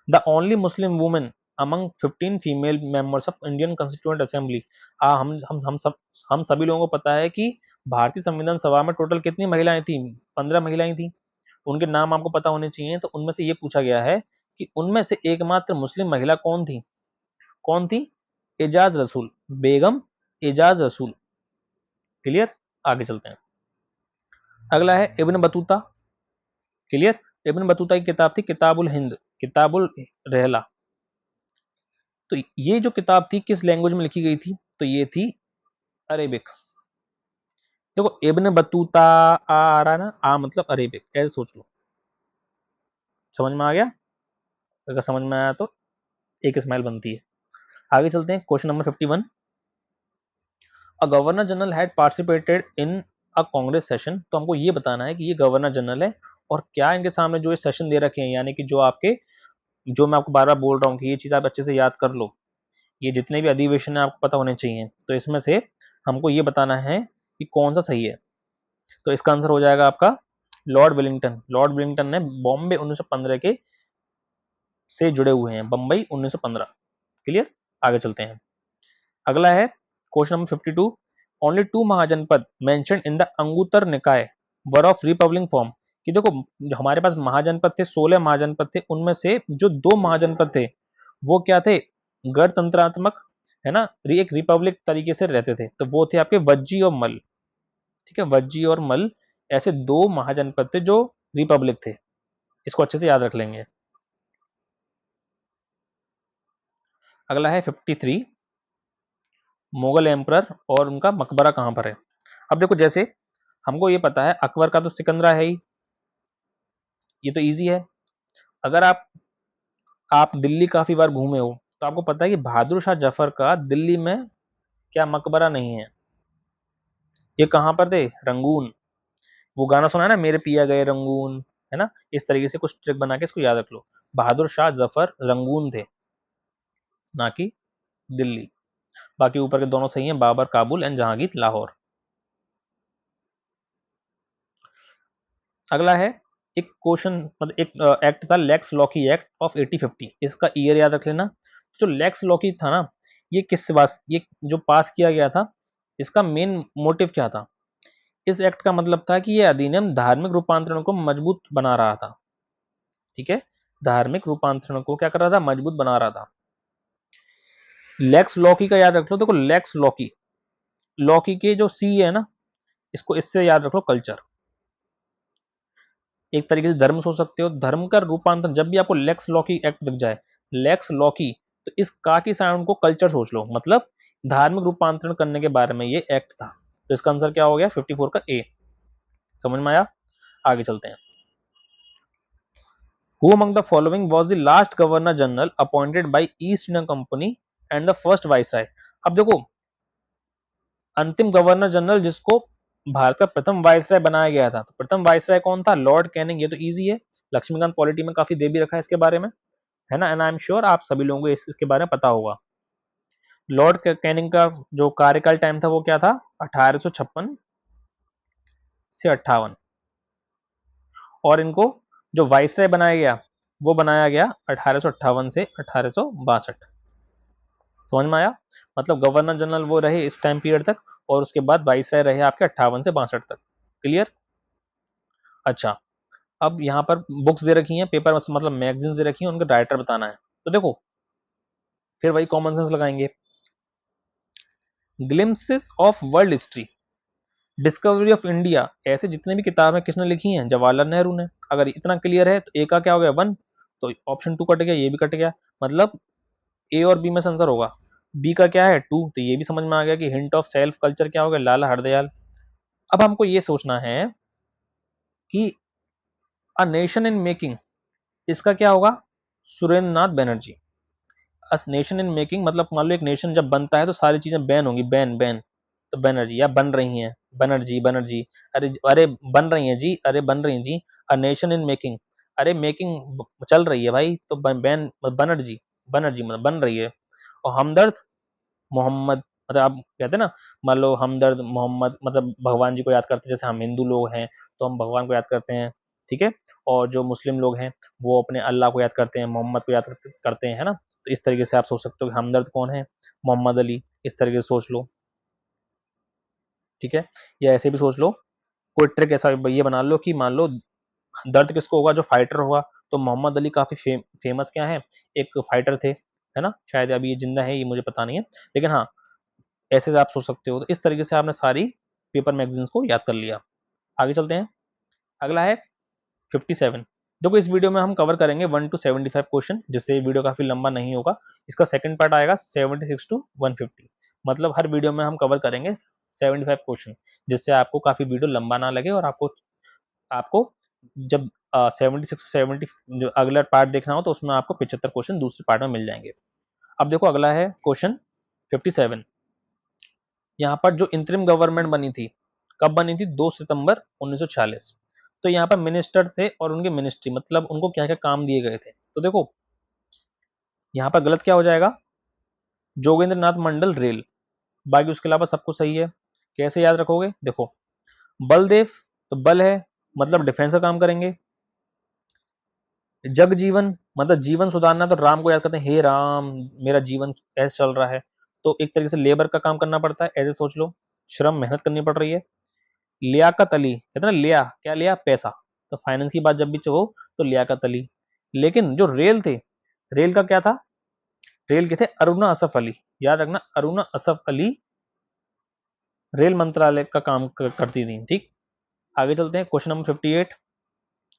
the only Muslim women among 15 female members of Indian constituent assembly. हम सभी लोगों को पता है कि भारतीय संविधान सभा में टोटल कितनी महिलाएं थी, 15 महिलाएं थी। उनके नाम आपको पता होने चाहिए, तो उनमें से ये पूछा गया है कि उनमें से एकमात्र मुस्लिम महिला कौन थी, कौन थी, एजाज रसूल, बेगम एजाज रसूल। क्लियर, आगे चलते हैं। अगला है Ibn Battuta. Clear, Ibn Battuta की किताब थी किताबुल हिंद, किताबुल रहला। तो ये जो किताब थी किस लैंग्वेज में लिखी गई थी, तो ये थी अरेबिक। देखो इब्न बतूता आ रहा है ना, आ मतलब अरेबिक, ऐसे सोच लो। समझ में आ गया? अगर समझ में आया तो एक स्माइल बनती है। आगे चलते हैं, question number 51। A governor general had participated in a Congress session. तो हमको ये बताना है कि ये गवर्नर जनरल है और क्या इनके सामने जो ये सेशन दे रखे हैं, यानी कि जो आपके, जो मैं आपको बार बार बोल रहा हूँ कि ये चीज आप अच्छे से याद कर लो, ये जितने भी अधिवेशन है आपको पता होने चाहिए। तो इसमें से हमको ये बताना है कि कौन सा सही है। तो इसका आंसर हो जाएगा आपका लॉर्ड विलिंगटन। लॉर्ड विलिंगटन ने बॉम्बे 1915 के से जुड़े हुए हैं, बम्बई 1915। क्लियर, आगे चलते हैं। अगला है question number 52। Only two mahajanapada mention in the Anguttara Nikaya were of Republic form. कि देखो जो हमारे पास महाजनपद थे, 16 महाजनपद थे, उनमें से जो 2 महाजनपद थे वो क्या थे, गणतंत्रात्मक, है ना, एक रिपब्लिक तरीके से रहते थे। तो वो थे आपके वज्जी और मल। ठीक है, वज्जी और मल ऐसे 2 महाजनपद थे जो रिपब्लिक थे। इसको अच्छे से याद रख लेंगे। अगला है 53। मुगल एम्परर और उनका मकबरा कहां पर है। अब देखो जैसे हमको ये पता है अकबर का तो सिकंदरा है ही, ये तो इजी है। अगर आप दिल्ली काफी बार घूमे हो तो आपको पता है कि बहादुर शाह जफर का दिल्ली में क्या मकबरा नहीं है। ये कहां पर थे, रंगून। वो गाना सुना है ना, मेरे पिया गए रंगून, है ना। इस तरीके से कुछ ट्रिक बना के इसको याद रख लो। बहादुर शाह जफर रंगून थे, ना कि दिल्ली। बाकी ऊपर के दोनों सही हैं, बाबर काबुल एंड जहांगीर लाहौर। अगला है एक क्वेश्चन, मतलब एक एक्ट था लेक्स लॉकी एक्ट ऑफ 1850। इसका ईयर याद रख लेना। जो लेक्स लॉकी था ना, ये किस वास ये जो पास किया गया था, इसका मेन मोटिव क्या था। इस एक्ट का मतलब था कि यह अधिनियम धार्मिक रूपांतरण को मजबूत बना रहा था। ठीक है, धार्मिक रूपांतरण को क्या कर रहा था, मजबूत बना रहा था। लेक्स लॉकी का याद रख लो। देखो लेक्स लॉकी, लॉकी के जो सी है ना, इसको इससे याद रख लो, कल्चर। एक तरीके से धर्म सोच सकते हो। धर्म का रूपांतरण, जब भी आपको लेक्स लॉकी एक्ट दिख जाए, लेक्स लॉकी, तो इस का की साउंड को कल्चर सोच लो, मतलब धार्मिक रूपांतरण करने के बारे में ये एक्ट था। तो इसका आंसर क्या हो गया, 54 का ए। समझ में आया? आगे चलते हैं। Who among the following was the last governor general appointed by east India company and the first viceroy. अब देखो अंतिम गवर्नर जनरल जिसको भारत का प्रथम वाइसराय बनाया गया था, तो प्रथम वाइसराय कौन था, लॉर्ड कैनिंग। ये तो इजी है, लक्ष्मीकांत पॉलिटी में काफी दे भी रखा है इसके बारे में, है ना। एंड आई एम श्योर आप सभी लोगों को इसके बारे में पता होगा। लॉर्ड कैनिंग का जो कार्यकाल टाइम था वो क्या था, 1856 से 58। और इनको जो वाइसराय बनाया गया वो बनाया गया 1858 से 1862। समझ में आया? मतलब गवर्नर जनरल वो रहे इस टाइम पीरियड तक, और उसके बाद वाइसराय रहे आपके 58 से 62 तक। क्लियर? अच्छा, अब यहाँ पर बुक्स दे रखी हैं, पेपर मतलब मैगजीन्स दे रखी हैं, उनका राइटर बताना है। तो देखो फिर वही कॉमन सेंस लगाएंगे। Glimpses of world history, discovery of India, ऐसे जितने भी किताबें किसने लिखी हैं, जवाहरलाल नेहरू ने। अगर इतना क्लियर है तो ए का क्या हो गया, 1। तो ऑप्शन 2 कट गया, ये भी कट गया। मतलब ए और बी में से आंसर होगा। बी का क्या है, 2, तो ये भी समझ में आ गया कि हिंट ऑफ सेल्फ कल्चर क्या हो गया, लाला हरदयाल। अब हमको ये सोचना है कि अ नेशन इन मेकिंग, इसका क्या होगा, सुरेंद्र नाथ बनर्जी। अस नेशन इन मेकिंग मतलब मान लो एक नेशन जब बनता है तो सारी चीजें बैन होंगी, बैन बैन। तो बनर्जी, या बन रही हैं, बनर्जी बनर्जी। अरे अरे बन रही हैं जी, अरे बन रही हैं जी। अ नेशन इन मेकिंग, अरे मेकिंग चल रही है भाई, तो बैन बनर्जी, बनर्जी मतलब बन रही है। और हमदर्द मोहम्मद, मतलब आप कहते हैं ना, मान लो हमदर्द मोहम्मद मतलब भगवान जी को याद करते हैं, जैसे हम हिंदू लोग हैं तो हम भगवान को याद करते हैं। ठीक है, और जो मुस्लिम लोग हैं वो अपने अल्लाह को याद करते हैं, मोहम्मद को याद करते हैं, है ना। तो इस तरीके से आप सोच सकते हो कि हमदर्द कौन है, मोहम्मद अली। इस तरीके से सोच लो। ठीक है, या ऐसे भी सोच लो, कोई ट्रिक ऐसा ये बना लो कि मान लो दर्द किसको होगा, जो फाइटर होगा। तो मोहम्मद अली काफी फेमस क्या है, एक फाइटर थे। है ना, शायद अभी ये जिंदा है, ये मुझे पता नहीं है, लेकिन हाँ ऐसे आप सोच सकते हो। तो इस तरीके से आपने सारी पेपर मैगजीन्स को याद कर लिया। आगे चलते हैं। अगला है 57। देखो इस वीडियो में हम कवर करेंगे 1 to 75 क्वेश्चन, जिससे ये वीडियो काफी लंबा नहीं होगा। इसका सेकंड पार्ट आएगा 76 to 150, मतलब हर वीडियो में हम कवर करेंगे 75 क्वेश्चन, जिससे आपको काफी वीडियो लंबा ना लगे और आपको आपको जब 76 70 जो अगला पार्ट देखना हो तो उसमें आपको 75 क्वेश्चन दूसरे पार्ट में मिल जाएंगे। अब देखो अगला है क्वेश्चन 57। यहाँ पर जो इंतरिम गवर्नमेंट बनी थी, कब बनी थी? 2 सितंबर 1946। तो यहाँ पर मिनिस्टर थे और उनके मिनिस्ट्री, मतलब उनको क्या क्या काम दिए गए थे। तो देखो यहाँ पर गलत क्या हो जाएगा? जोगेंद्र नाथ मंडल रेल, बाकी उसके अलावा सब कुछ सही है। कैसे याद रखोगे? देखो बलदेव, तो बल है मतलब डिफेंस का काम करेंगे। जगजीवन मतलब जीवन सुधारना, तो राम को याद करते हैं, हे राम मेरा जीवन ऐसे चल रहा है, तो एक तरीके से लेबर का काम करना पड़ता है, ऐसे सोच लो, श्रम मेहनत करनी पड़ रही है। लियाकत अली, कहते ना लिया, क्या लिया? पैसा। तो फाइनेंस की बात जब भी हो तो लियाकत अली। लेकिन जो रेल थे, रेल का क्या था? रेल के थे अरुणा असफ अली, याद रखना अरुणा असफ अली रेल मंत्रालय का काम करती थी। ठीक, आगे चलते हैं। Question number 58।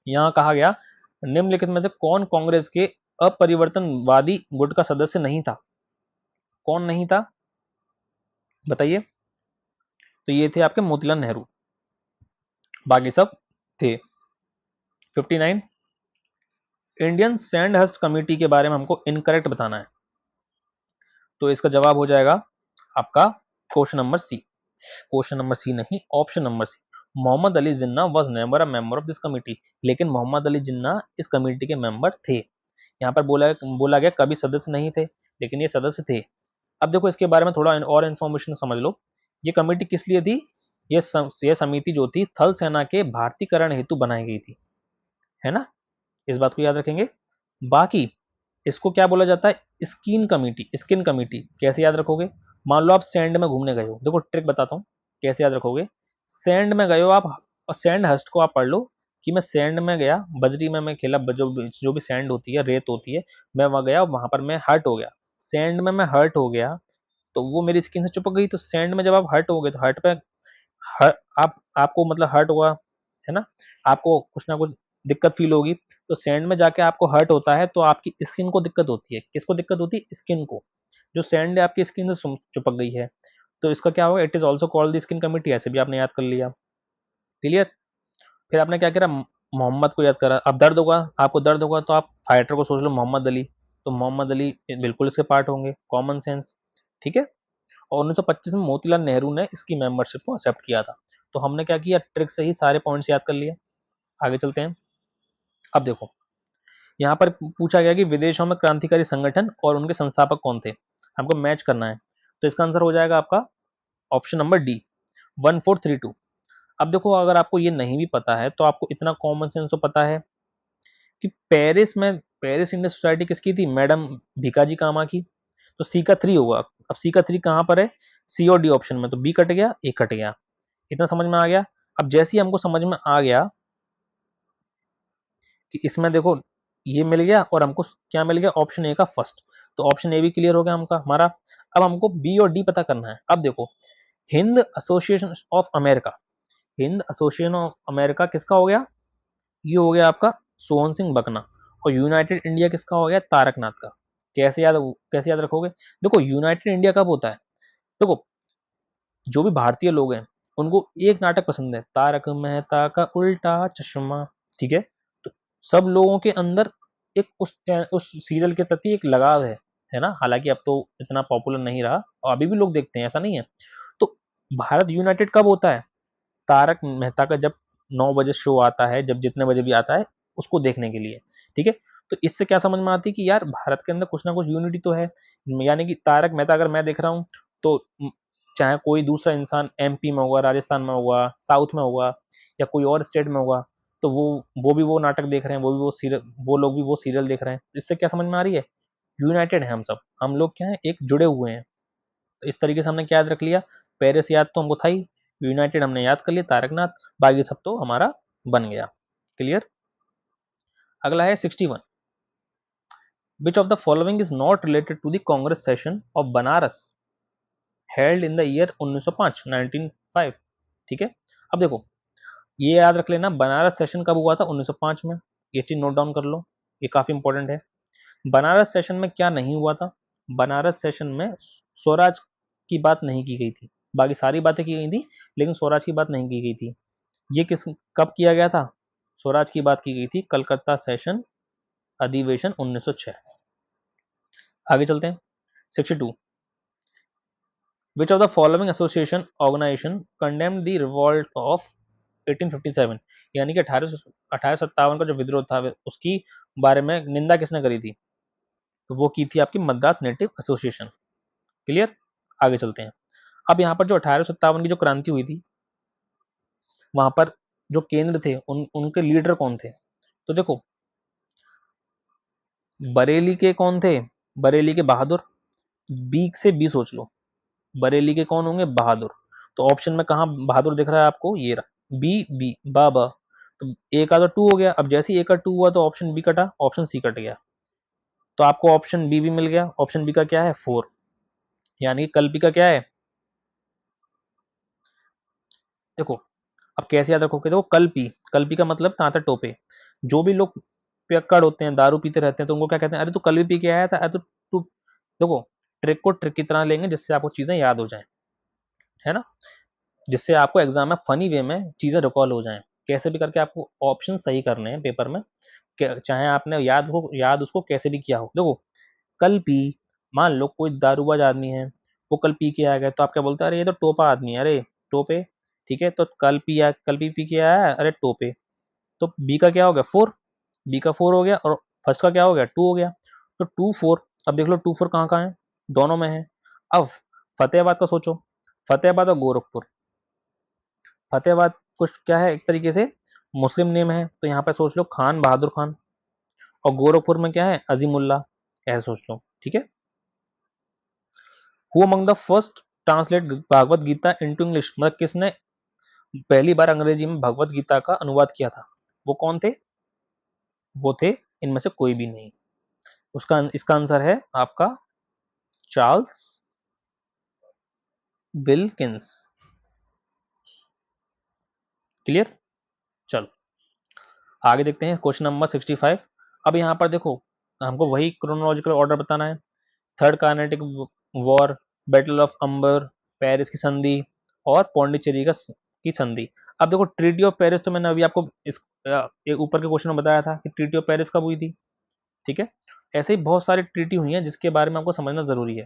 यहाँ कहा गया निम्नलिखित में से कौन कांग्रेस के अपरिवर्तनवादी गुट का सदस्य नहीं था? कौन नहीं था बताइए? तो ये थे आपके मोतीलाल नेहरू, बाकी सब थे। 59। इंडियन सैंडहर्स्ट कमेटी के बारे में हमको इनकरेक्ट बताना है, तो इसका जवाब हो जाएगा आपका question number C. Question number C नहीं, option number C. Mohammad Ali Jinnah was never a member of this committee, लेकिन मोहम्मद अली जिन्ना इस कमेटी के मेंबर थे। यहाँ पर बोला गया कभी सदस्य नहीं थे, लेकिन ये सदस्य थे। अब देखो इसके बारे में थोड़ा और इन्फॉर्मेशन समझ लो। ये कमेटी किस लिए थी? ये समिति जो थी थल सेना के भारतीकरण हेतु बनाई गई थी, है ना, इस बात को याद रखेंगे। बाकी इसको क्या बोला जाता है? Skin committee. स्किन कमेटी कैसे याद रखोगे? मान लो आप सैंड में घूमने गए हो, देखो ट्रिक बताता हूँ कैसे याद रखोगे। सैंड में गए हो आप, और सैंड हस्ट को आप पढ़ लो कि मैं सैंड में गया, बजरी में मैं खेला, जो भी सैंड होती है, रेत होती है, मैं वहां गया, वहां पर मैं हर्ट हो गया। सैंड में मैं हर्ट हो गया तो वो मेरी स्किन से चिपक गई। तो सैंड में जब आप हर्ट हो गए तो हर्ट पे आपको मतलब हर्ट हुआ, है ना, आपको कुछ ना कुछ दिक्कत फील होगी। तो सैंड में जाके आपको हर्ट होता है तो आपकी स्किन को दिक्कत होती है। किसको दिक्कत होती है? स्किन को। जो सैंड है आपकी स्किन से चिपक गई है, तो इसका क्या होगा? It is also called the skin committee, ऐसे भी आपने याद कर लिया। क्लियर? फिर आपने क्या करा? मोहम्मद को याद करा। अब दर्द होगा, आपको दर्द होगा तो आप फाइटर को सोच लो, मोहम्मद अली। तो मोहम्मद अली बिल्कुल इसके पार्ट होंगे, कॉमन सेंस। ठीक है। और 1925 में मोतीलाल नेहरू ने इसकी मेंबरशिप को एक्सेप्ट किया था। तो हमने क्या किया? ट्रिक से ही सारे पॉइंट्स याद कर लिए। आगे चलते हैं। अब देखो यहाँ पर पूछा गया कि विदेशों में क्रांतिकारी संगठन और उनके संस्थापक कौन थे, हमको मैच करना है। तो इसका आंसर हो जाएगा आपका ऑप्शन नंबर डी, 1432। अब देखो अगर आपको ये नहीं भी पता है तो आपको इतना कॉमन सेंस तो पता है कि पेरिस इंडियन सोसाइटी किसकी थी? मैडम भीकाजी कामा की। तो सी का 3 होगा। अब सी का 3 कहाँ पर है? सी और डी ऑप्शन में, तो बी कट गया, ए कट गया। इतना समझ में आ गया? अब जैसे ही हमको समझ में आ गया कि इसमें देखो ये मिल गया और हमको क्या मिल गया? ऑप्शन ए का फर्स्ट। तो ऑप्शन ए भी क्लियर हो गया हमका हमारा। अब हमको बी और डी पता करना है। अब देखो Hind association of America, Hind association of America किसका हो गया? ये हो गया आपका सोहन सिंह बकना। और यूनाइटेड इंडिया किसका हो गया? तारकनाथ का। कैसे याद रखोगे? देखो यूनाइटेड इंडिया कब होता है? देखो जो भी भारतीय लोग हैं उनको एक नाटक पसंद है, तारक मेहता का उल्टा चश्मा। ठीक है। तो सब लोगों के अंदर एक उस सीरियल के प्रति एक लगाव है ना। हालांकि अब तो इतना पॉपुलर नहीं रहा और अभी भी लोग देखते हैं, ऐसा नहीं है। तो भारत यूनाइटेड कब होता है? तारक मेहता का जब 9 बजे शो आता है, जब जितने बजे भी आता है उसको देखने के लिए। ठीक है। तो इससे क्या समझ में आती है कि यार भारत के अंदर कुछ ना कुछ यूनिटी तो है। यानी कि तारक मेहता अगर मैं देख रहा हूँ तो चाहे कोई दूसरा इंसान एमपी में होगा, राजस्थान में होगा, साउथ में होगा, या कोई और स्टेट में होगा, तो वो भी वो नाटक देख रहे हैं, वो भी वो सीरियल, वो लोग भी वो सीरियल देख रहे हैं। इससे क्या समझ में आ रही है? यूनाइटेड है हम सब, हम लोग क्या है, एक जुड़े हुए हैं। तो इस तरीके से हमने क्या याद रख लिया? पेरिस याद तो हमको था ही, यूनाइटेड हमने याद कर लिया, तारकनाथ, बाकी सब तो हमारा बन गया। क्लियर? अगला है 61। Which of the following is not related to the Congress session of Banaras held in the year 1905 1905। ठीक है, अब देखो ये याद रख लेना, बनारस सेशन कब हुआ था? 1905 में। ये चीज नोट डाउन कर लो, ये काफी इंपॉर्टेंट है। बनारस सेशन में क्या नहीं हुआ था? बनारस सेशन में स्वराज की बात नहीं की गई थी, बाकी सारी बातें की गई थी, लेकिन स्वराज की बात नहीं की गई थी। ये किस कब किया गया था? स्वराज की बात की गई थी कलकत्ता सेशन अधिवेशन 1906। आगे चलते हैं। 62 which of the following association organisation condemned the revolt of 1857, यानी कि 1857 का जो विद्रोह था उसकी बारे में निंदा किसने करी थी? तो वो की थी आपकी मद्रास नेटिव एसोसिएशन। क्लियर, आगे चलते हैं। अब यहाँ पर जो 1857 की जो क्रांति हुई थी, वहां पर जो केंद्र थे उनके लीडर कौन थे? तो देखो बरेली के कौन थे? बरेली के बहादुर। बी से बी सोच लो, बरेली के कौन होंगे? बहादुर। तो ऑप्शन में कहा बहादुर दिख रहा है आपको? ये रहा बी, बी बाबा। तो ए का तो टू हो गया, अब जैसे ही ए का टू हुआ तो ऑप्शन बी कटा, ऑप्शन सी कट गया, तो आपको ऑप्शन बी भी मिल गया। ऑप्शन बी का क्या है? 4, यानी कल्पी का क्या है? देखो अब कैसे याद रखोगे? देखो कल्पी, कल्पी का मतलब तांता टोपे। जो भी लोग पियक्कड़ होते हैं, दारू पीते रहते हैं, तो उनको क्या कहते हैं? अरे तू कल भी पी के आया था, अरे तू देखो ट्रिक को ट्रिक की तरह लेंगे जिससे आपको चीजें याद हो जाएं, है ना, जिससे आपको एग्जाम में फनी वे में चीजें रिकॉल हो जाएं। कैसे भी करके आपको ऑप्शन सही करने हैं पेपर में, चाहे आपने याद उसको कैसे भी किया हो। देखो कल पी, मान लो कोई दारूबाज आदमी है, वो कल पी के आ गया, तो आप क्या बोलते हैं? अरे ये तो टोपा आदमी है, अरे टोपे। ठीक है, तो कल पी के आया है, अरे टोपे। तो बी का क्या हो गया? 4। बी का 4 हो गया, और फर्स्ट का क्या हो गया? 2 हो गया। तो 2 4, अब देख लो 2 4 कहाँ कहाँ है? दोनों में है। अब फतेहाबाद का सोचो, फतेहाबाद और गोरखपुर। फतेहाबाद कुछ क्या है, एक तरीके से मुस्लिम नेम है, तो यहाँ पे सोच लो खान बहादुर खान। और गोरखपुर में क्या है? अजीमुल्ला, ऐसे सोच लो। ठीक है, who among the first translate Bhagavad Gita into English, मतलब किसने पहली बार अंग्रेजी में भगवत गीता का अनुवाद किया था? वो कौन थे? वो थे इनमें से कोई भी नहीं। उसका इसका आंसर है आपका चार्ल्स विल्किंस। क्लियर, चलो आगे देखते हैं क्वेश्चन नंबर 65। अब यहाँ पर देखो हमको वही क्रोनोलॉजिकल ऑर्डर बताना है। Third Carnatic war, battle of Ambur, Paris की संधि और पौंडीचेरी की संधि। अब देखो ट्रीटी ऑफ पेरिस तो मैंने अभी आपको इस ऊपर के क्वेश्चन में बताया था कि ट्रीटी ऑफ पेरिस कब हुई थी। ठीक है, ऐसे ही बहुत सारी ट्रीटी हुई हैं जिसके बारे में आपको समझना जरूरी है।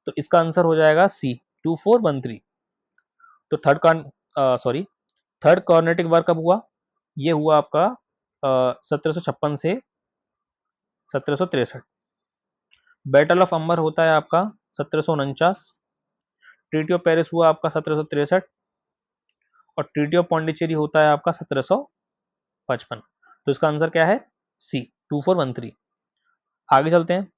तो इसका आंसर हो जाएगा सी, 2413। तो थर्ड कॉर्नेटिक वार कब हुआ? ये हुआ आपका 1756 से 1763। बैटल ऑफ अंबर होता है आपका 1749। ट्रीटी ऑफ पेरिस हुआ आपका 1763, और ट्रीटी ऑफ पौंडीचेरी होता है आपका 1755। तो इसका आंसर क्या है? सी, 2413। आगे चलते हैं।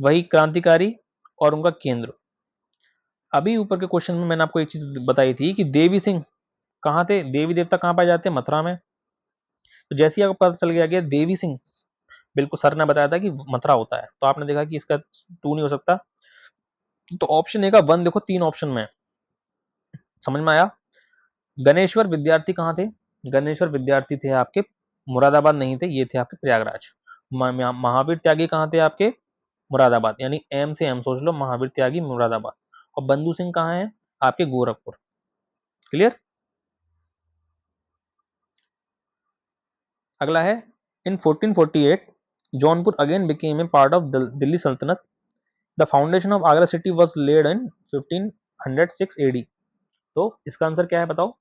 वही क्रांतिकारी और उनका केंद्र। अभी ऊपर के क्वेश्चन में मैंने आपको एक चीज बताई थी कि देवी सिंह कहाँ थे, देवी देवता कहाँ पाए जाते हैं? मथुरा में। तो जैसे ही आपको पता चल गया कि देवी सिंह, बिल्कुल सर ने बताया था कि मथुरा होता है, तो आपने देखा कि इसका टू नहीं हो सकता। तो ऑप्शन ए का 1 देखो 3 ऑप्शन में, समझ में आया? गणेश्वर विद्यार्थी कहाँ थे? गणेश्वर विद्यार्थी थे आपके मुरादाबाद नहीं थे, ये थे आपके प्रयागराज। महावीर त्यागी कहाँ थे आपके? मुरादाबाद, यानी एम से एम सोच लो, महावीर त्यागी मुरादाबाद। और बंधु सिंह कहाँ है? आपके गोरखपुर। क्लियर, अगला है in 1448 Jaunpur again became a part of Delhi Sultanate. The foundation of Agra city was laid in 1506 AD. तो इसका आंसर क्या है बताओ?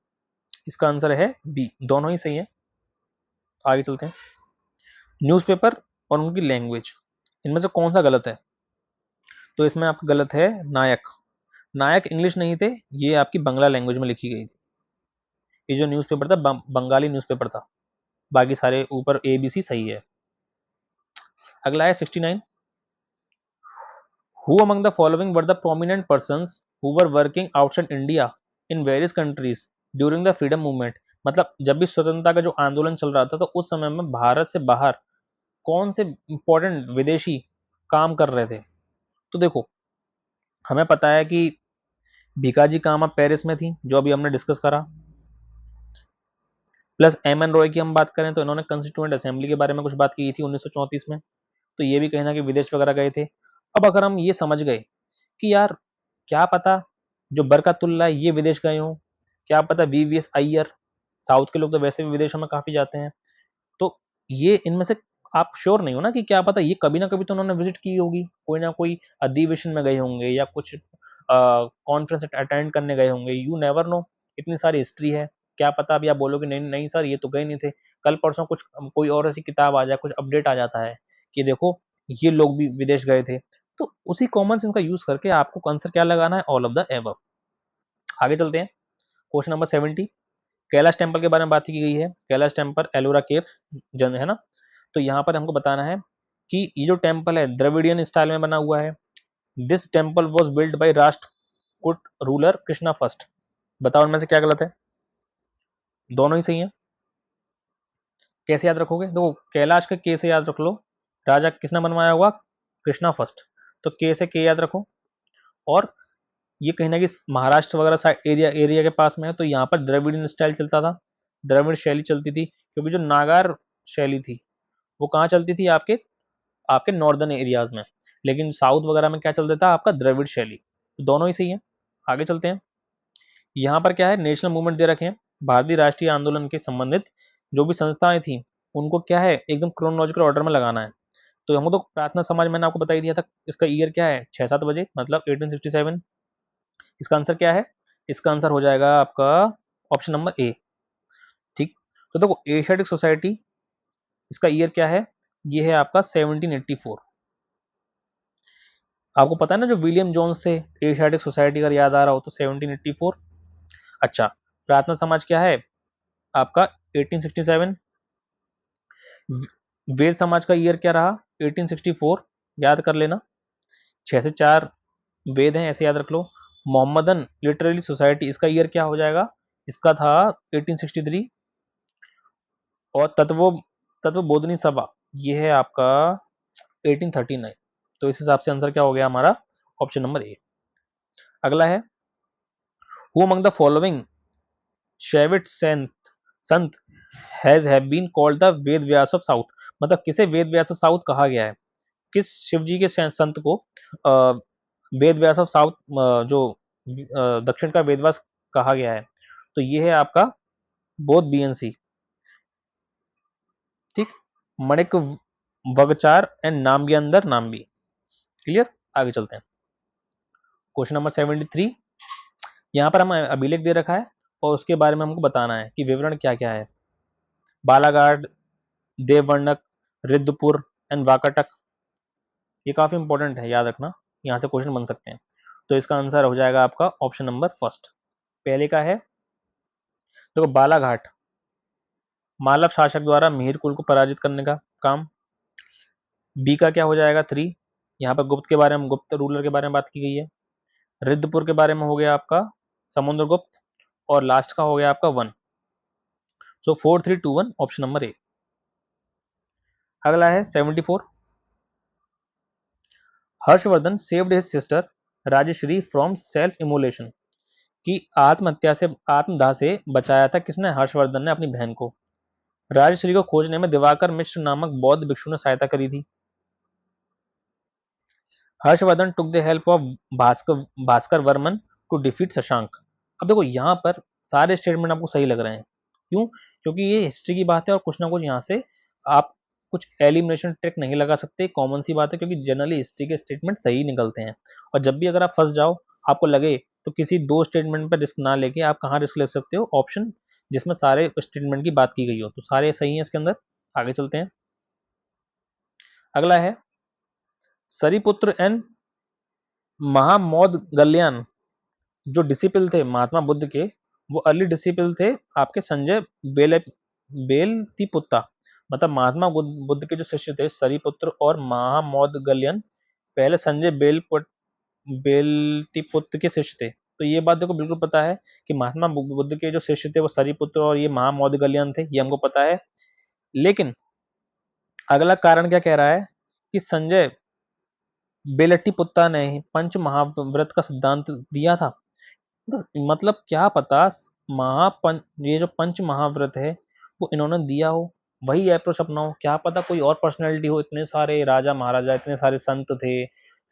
इसका आंसर है बी, दोनों ही सही है। आगे चलते हैं। न्यूज़पेपर और उनकी लैंग्वेज, इनमें से कौन सा गलत है? तो इसमें आपका गलत है नायक। नायक इंग्लिश नहीं थे, ये आपकी बंगला लैंग्वेज में लिखी गई थी। ये जो न्यूज़पेपर था बंगाली न्यूज़पेपर था, बाकी सारे ऊपर ए बी सी सही है। अगला है 69। Who among the following were the prominent persons who were working outside India in various countries during the freedom movement. मतलब जब भी स्वतंत्रता का जो आंदोलन चल रहा था, तो उस समय में भारत से बाहर कौन से इंपॉर्टेंट विदेशी काम कर रहे थे। तो देखो, हमें पता है कि भिकाजी कामा पेरिस में थी, जो अभी हमने डिस्कस करा, प्लस एम एन रॉय की हम बात करें तो इन्होंने कंस्टिट्यूएंट असेंबली के बारे में कुछ बात की थी 1934 में, तो ये भी कहीं ना कहीं विदेश वगैरह गए थे। अब अगर हम ये समझ गए कि यार क्या पता जो बरकतुल्ला है ये विदेश गए हों, क्या पता वीवीएस अय्यर, साउथ के लोग तो वैसे भी विदेशों में काफी जाते हैं, तो ये इनमें से आप श्योर नहीं हो ना कि क्या पता ये कभी ना कभी तो उन्होंने विजिट की होगी, कोई ना कोई अधिवेशन में गए होंगे या कुछ कॉन्फ्रेंस अटेंड करने गए होंगे, यू नेवर नो। इतनी सारी हिस्ट्री है, क्या पता अभी आप बोलोगे नहीं नहीं सर ये तो गए नहीं थे, कल परसों कुछ कोई और ऐसी किताब आ जाए, कुछ अपडेट आ जाता है कि देखो ये लोग भी विदेश गए थे, तो उसी कॉमन सेंस का यूज करके आपको आंसर क्या लगाना है, ऑल ऑफ द एबव। आगे चलते हैं, क्वेश्चन नंबर 70, कैलाश टेम्पल के बारे में बात की गई है, कैलाश टेम्पल एलोरा केव्स जन है ना। तो यहाँ पर हमको बताना है कि ये जो टेम्पल है द्रविडियन स्टाइल में बना हुआ है। This temple was build by Rashtrakuta ruler Krishna first. बताओ इनमें से क्या गलत है, दोनों ही सही है। कैसे याद रखोगे, देखो कैलाश के के से याद रख लो, राजा किसने बनवाया हुआ, कृष्णा फर्स्ट, तो के से के याद रखो। और ये कहीं ना कहीं महाराष्ट्र वगैरह साइड एरिया एरिया के पास में है, तो यहाँ पर द्रविडियन स्टाइल चलता था, द्रविड़ शैली चलती थी, क्योंकि जो नागार शैली थी वो कहाँ चलती थी, आपके आपके नॉर्दर्न एरियाज में, लेकिन साउथ वगैरह में क्या चलता था, आपका द्रविड़ शैली, तो दोनों ही सही है। आगे चलते हैं, यहाँ पर क्या है, नेशनल मूवमेंट दे रखे हैं, भारतीय राष्ट्रीय आंदोलन के संबंधित जो भी संस्थाएं थी उनको क्या है एकदम क्रोनोलॉजिकल ऑर्डर में लगाना है। तो हमको तो प्रार्थना समाज मैंने आपको बता ही दिया था, इसका ईयर क्या है 6-7 बजे, मतलब 1867। इसका आंसर क्या है, इसका आंसर हो जाएगा आपका ऑप्शन नंबर ए। ठीक, तो देखो एशियाटिक सोसाइटी, इसका ईयर क्या है, ये है आपका 1784। आपको पता है ना जो विलियम जोन्स थे, एशियाटिक सोसाइटी अगर याद आ रहा हो तो 1784। अच्छा, प्रार्थना समाज क्या है आपका 1867। वेद समाज का ईयर क्या रहा 1864, याद कर लेना, 6 से 4 वेद हैं ऐसे याद रख लो। मोहम्मदन लिटरेरी सोसाइटी, इसका ईयर क्या हो जाएगा, इसका था 1863। और तत्वबोधिनी सभा, ये है आपका 1839। तो इस हिसाब से आंसर क्या हो गया हमारा, ऑप्शन नंबर ए। अगला है, who among the following Shaivite sant has have been called the Ved Vyas of south, मतलब किसे वेद व्यास ऑफ साउथ कहा गया है, किस शिव जी के संत को वेद व्यास ऑफ साउथ, जो दक्षिण का वेदव्यास कहा गया है, तो ये है आपका बोध बीएनसी। ठीक, मणिक वगचार एंड नाम के अंदर नाम भी क्लियर। आगे चलते हैं, क्वेश्चन नंबर 73, यहाँ पर हम अभिलेख दे रखा है और उसके बारे में हमको बताना है कि विवरण क्या क्या है। बालाघाट, देववर्णक, रिद्धपुर एंड वाकाटक, ये काफी इंपॉर्टेंट है, याद रखना, यहाँ से क्वेश्चन बन सकते हैं। तो इसका आंसर हो जाएगा आपका ऑप्शन नंबर फर्स्ट। पहले का है देखो बालाघाट, मालव शासक द्वारा मिहिर कुल को पराजित करने का काम। बी का क्या हो जाएगा 3, यहाँ पर गुप्त के बारे में, गुप्त रूलर के बारे में बात की गई है। रिद्धपुर के बारे में हो गया आपका समुद्रगुप्त, और लास्ट का हो गया आपका 1। So 4-3-2-1 option number A. अगला है 74, Harshavardhana saved his sister Rajyashri from self immolation, की आत्महत्या से, आत्मदाह से बचाया था किसने, हर्षवर्धन ने अपनी बहन को। राजश्री को खोजने में दिवाकर मिश्र नामक बौद्ध भिक्षु ने सहायता करी थी। Harshavardhana took the help of Bhaskar Bhaskar Varman to defeat Shashank. अब देखो यहाँ पर सारे स्टेटमेंट आपको सही लग रहे हैं, क्यों, क्योंकि ये हिस्ट्री की बात है और कुछ ना कुछ यहाँ से आप कुछ एलिमिनेशन ट्रिक नहीं लगा सकते, कॉमन सी बात है, क्योंकि जनरली हिस्ट्री के स्टेटमेंट सही निकलते हैं। और जब भी अगर आप फंस जाओ, आपको लगे, तो किसी 2 स्टेटमेंट पर रिस्क ना लेके आप कहाँ रिस्क ले सकते हो, ऑप्शन जिसमें सारे स्टेटमेंट की बात की गई हो, तो सारे सही है इसके अंदर। आगे चलते हैं, अगला है सरीपुत्र एंड महामौदगल्याण, जो डिसिपल थे महात्मा बुद्ध के, वो अर्ली डिसिपल थे आपके संजय बेलतिपुत्ता, मतलब महात्मा बुद्ध के जो शिष्य थे सरीपुत्र और महामौदगल्याण, पहले संजय बेलतिपुत्र के शिष्य थे। तो ये बात देखो बिल्कुल पता है कि महात्मा बुद्ध के जो शिष्य थे वो सरीपुत्र और ये महामौदगल्याण थे, ये हमको पता है। लेकिन अगला कारण क्या कह रहा है कि संजय बेलट्टीपुत्ता ने पंच महाव्रत का सिद्धांत दिया था। तो मतलब क्या पता महापंच ये जो पंच महाव्रत है वो इन्होंने दिया हो, वही अप्रोच अपनाओ। क्या पता कोई और पर्सनैलिटी हो, इतने सारे राजा महाराजा, इतने सारे संत थे,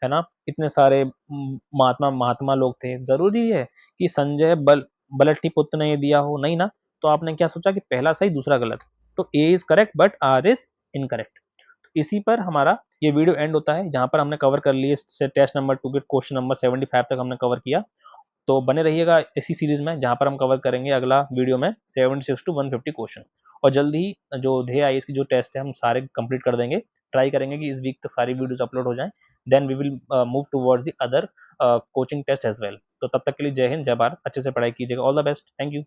है ना, इतने सारे महात्मा महात्मा लोग थे, जरूरी है कि संजय बलट्टीपुत्र ने ये दिया हो? नहीं ना। तो आपने क्या सोचा कि पहला सही दूसरा गलत, तो A is correct but R is incorrect. इसी पर हमारा ये वीडियो एंड होता है, जहां पर हमने कवर कर लिए टेस्ट नंबर 2 के क्वेश्चन नंबर 75 तक हमने कवर किया। तो बने रहिएगा इसी सीरीज में, जहां पर हम कवर करेंगे अगला वीडियो में 76 टू 150 क्वेश्चन। और जल्दी ही जो ध्येय आईएएस की जो टेस्ट है हम सारे कंप्लीट कर देंगे। ट्राई करेंगे कि इस वीक तक सारी वीडियोस अपलोड हो जाएं, then we will move towards the other coaching test as well. तो तब तक के लिए जय हिंद जय भारत, अच्छे से पढ़ाई कीजिएगा। All the best, thank you.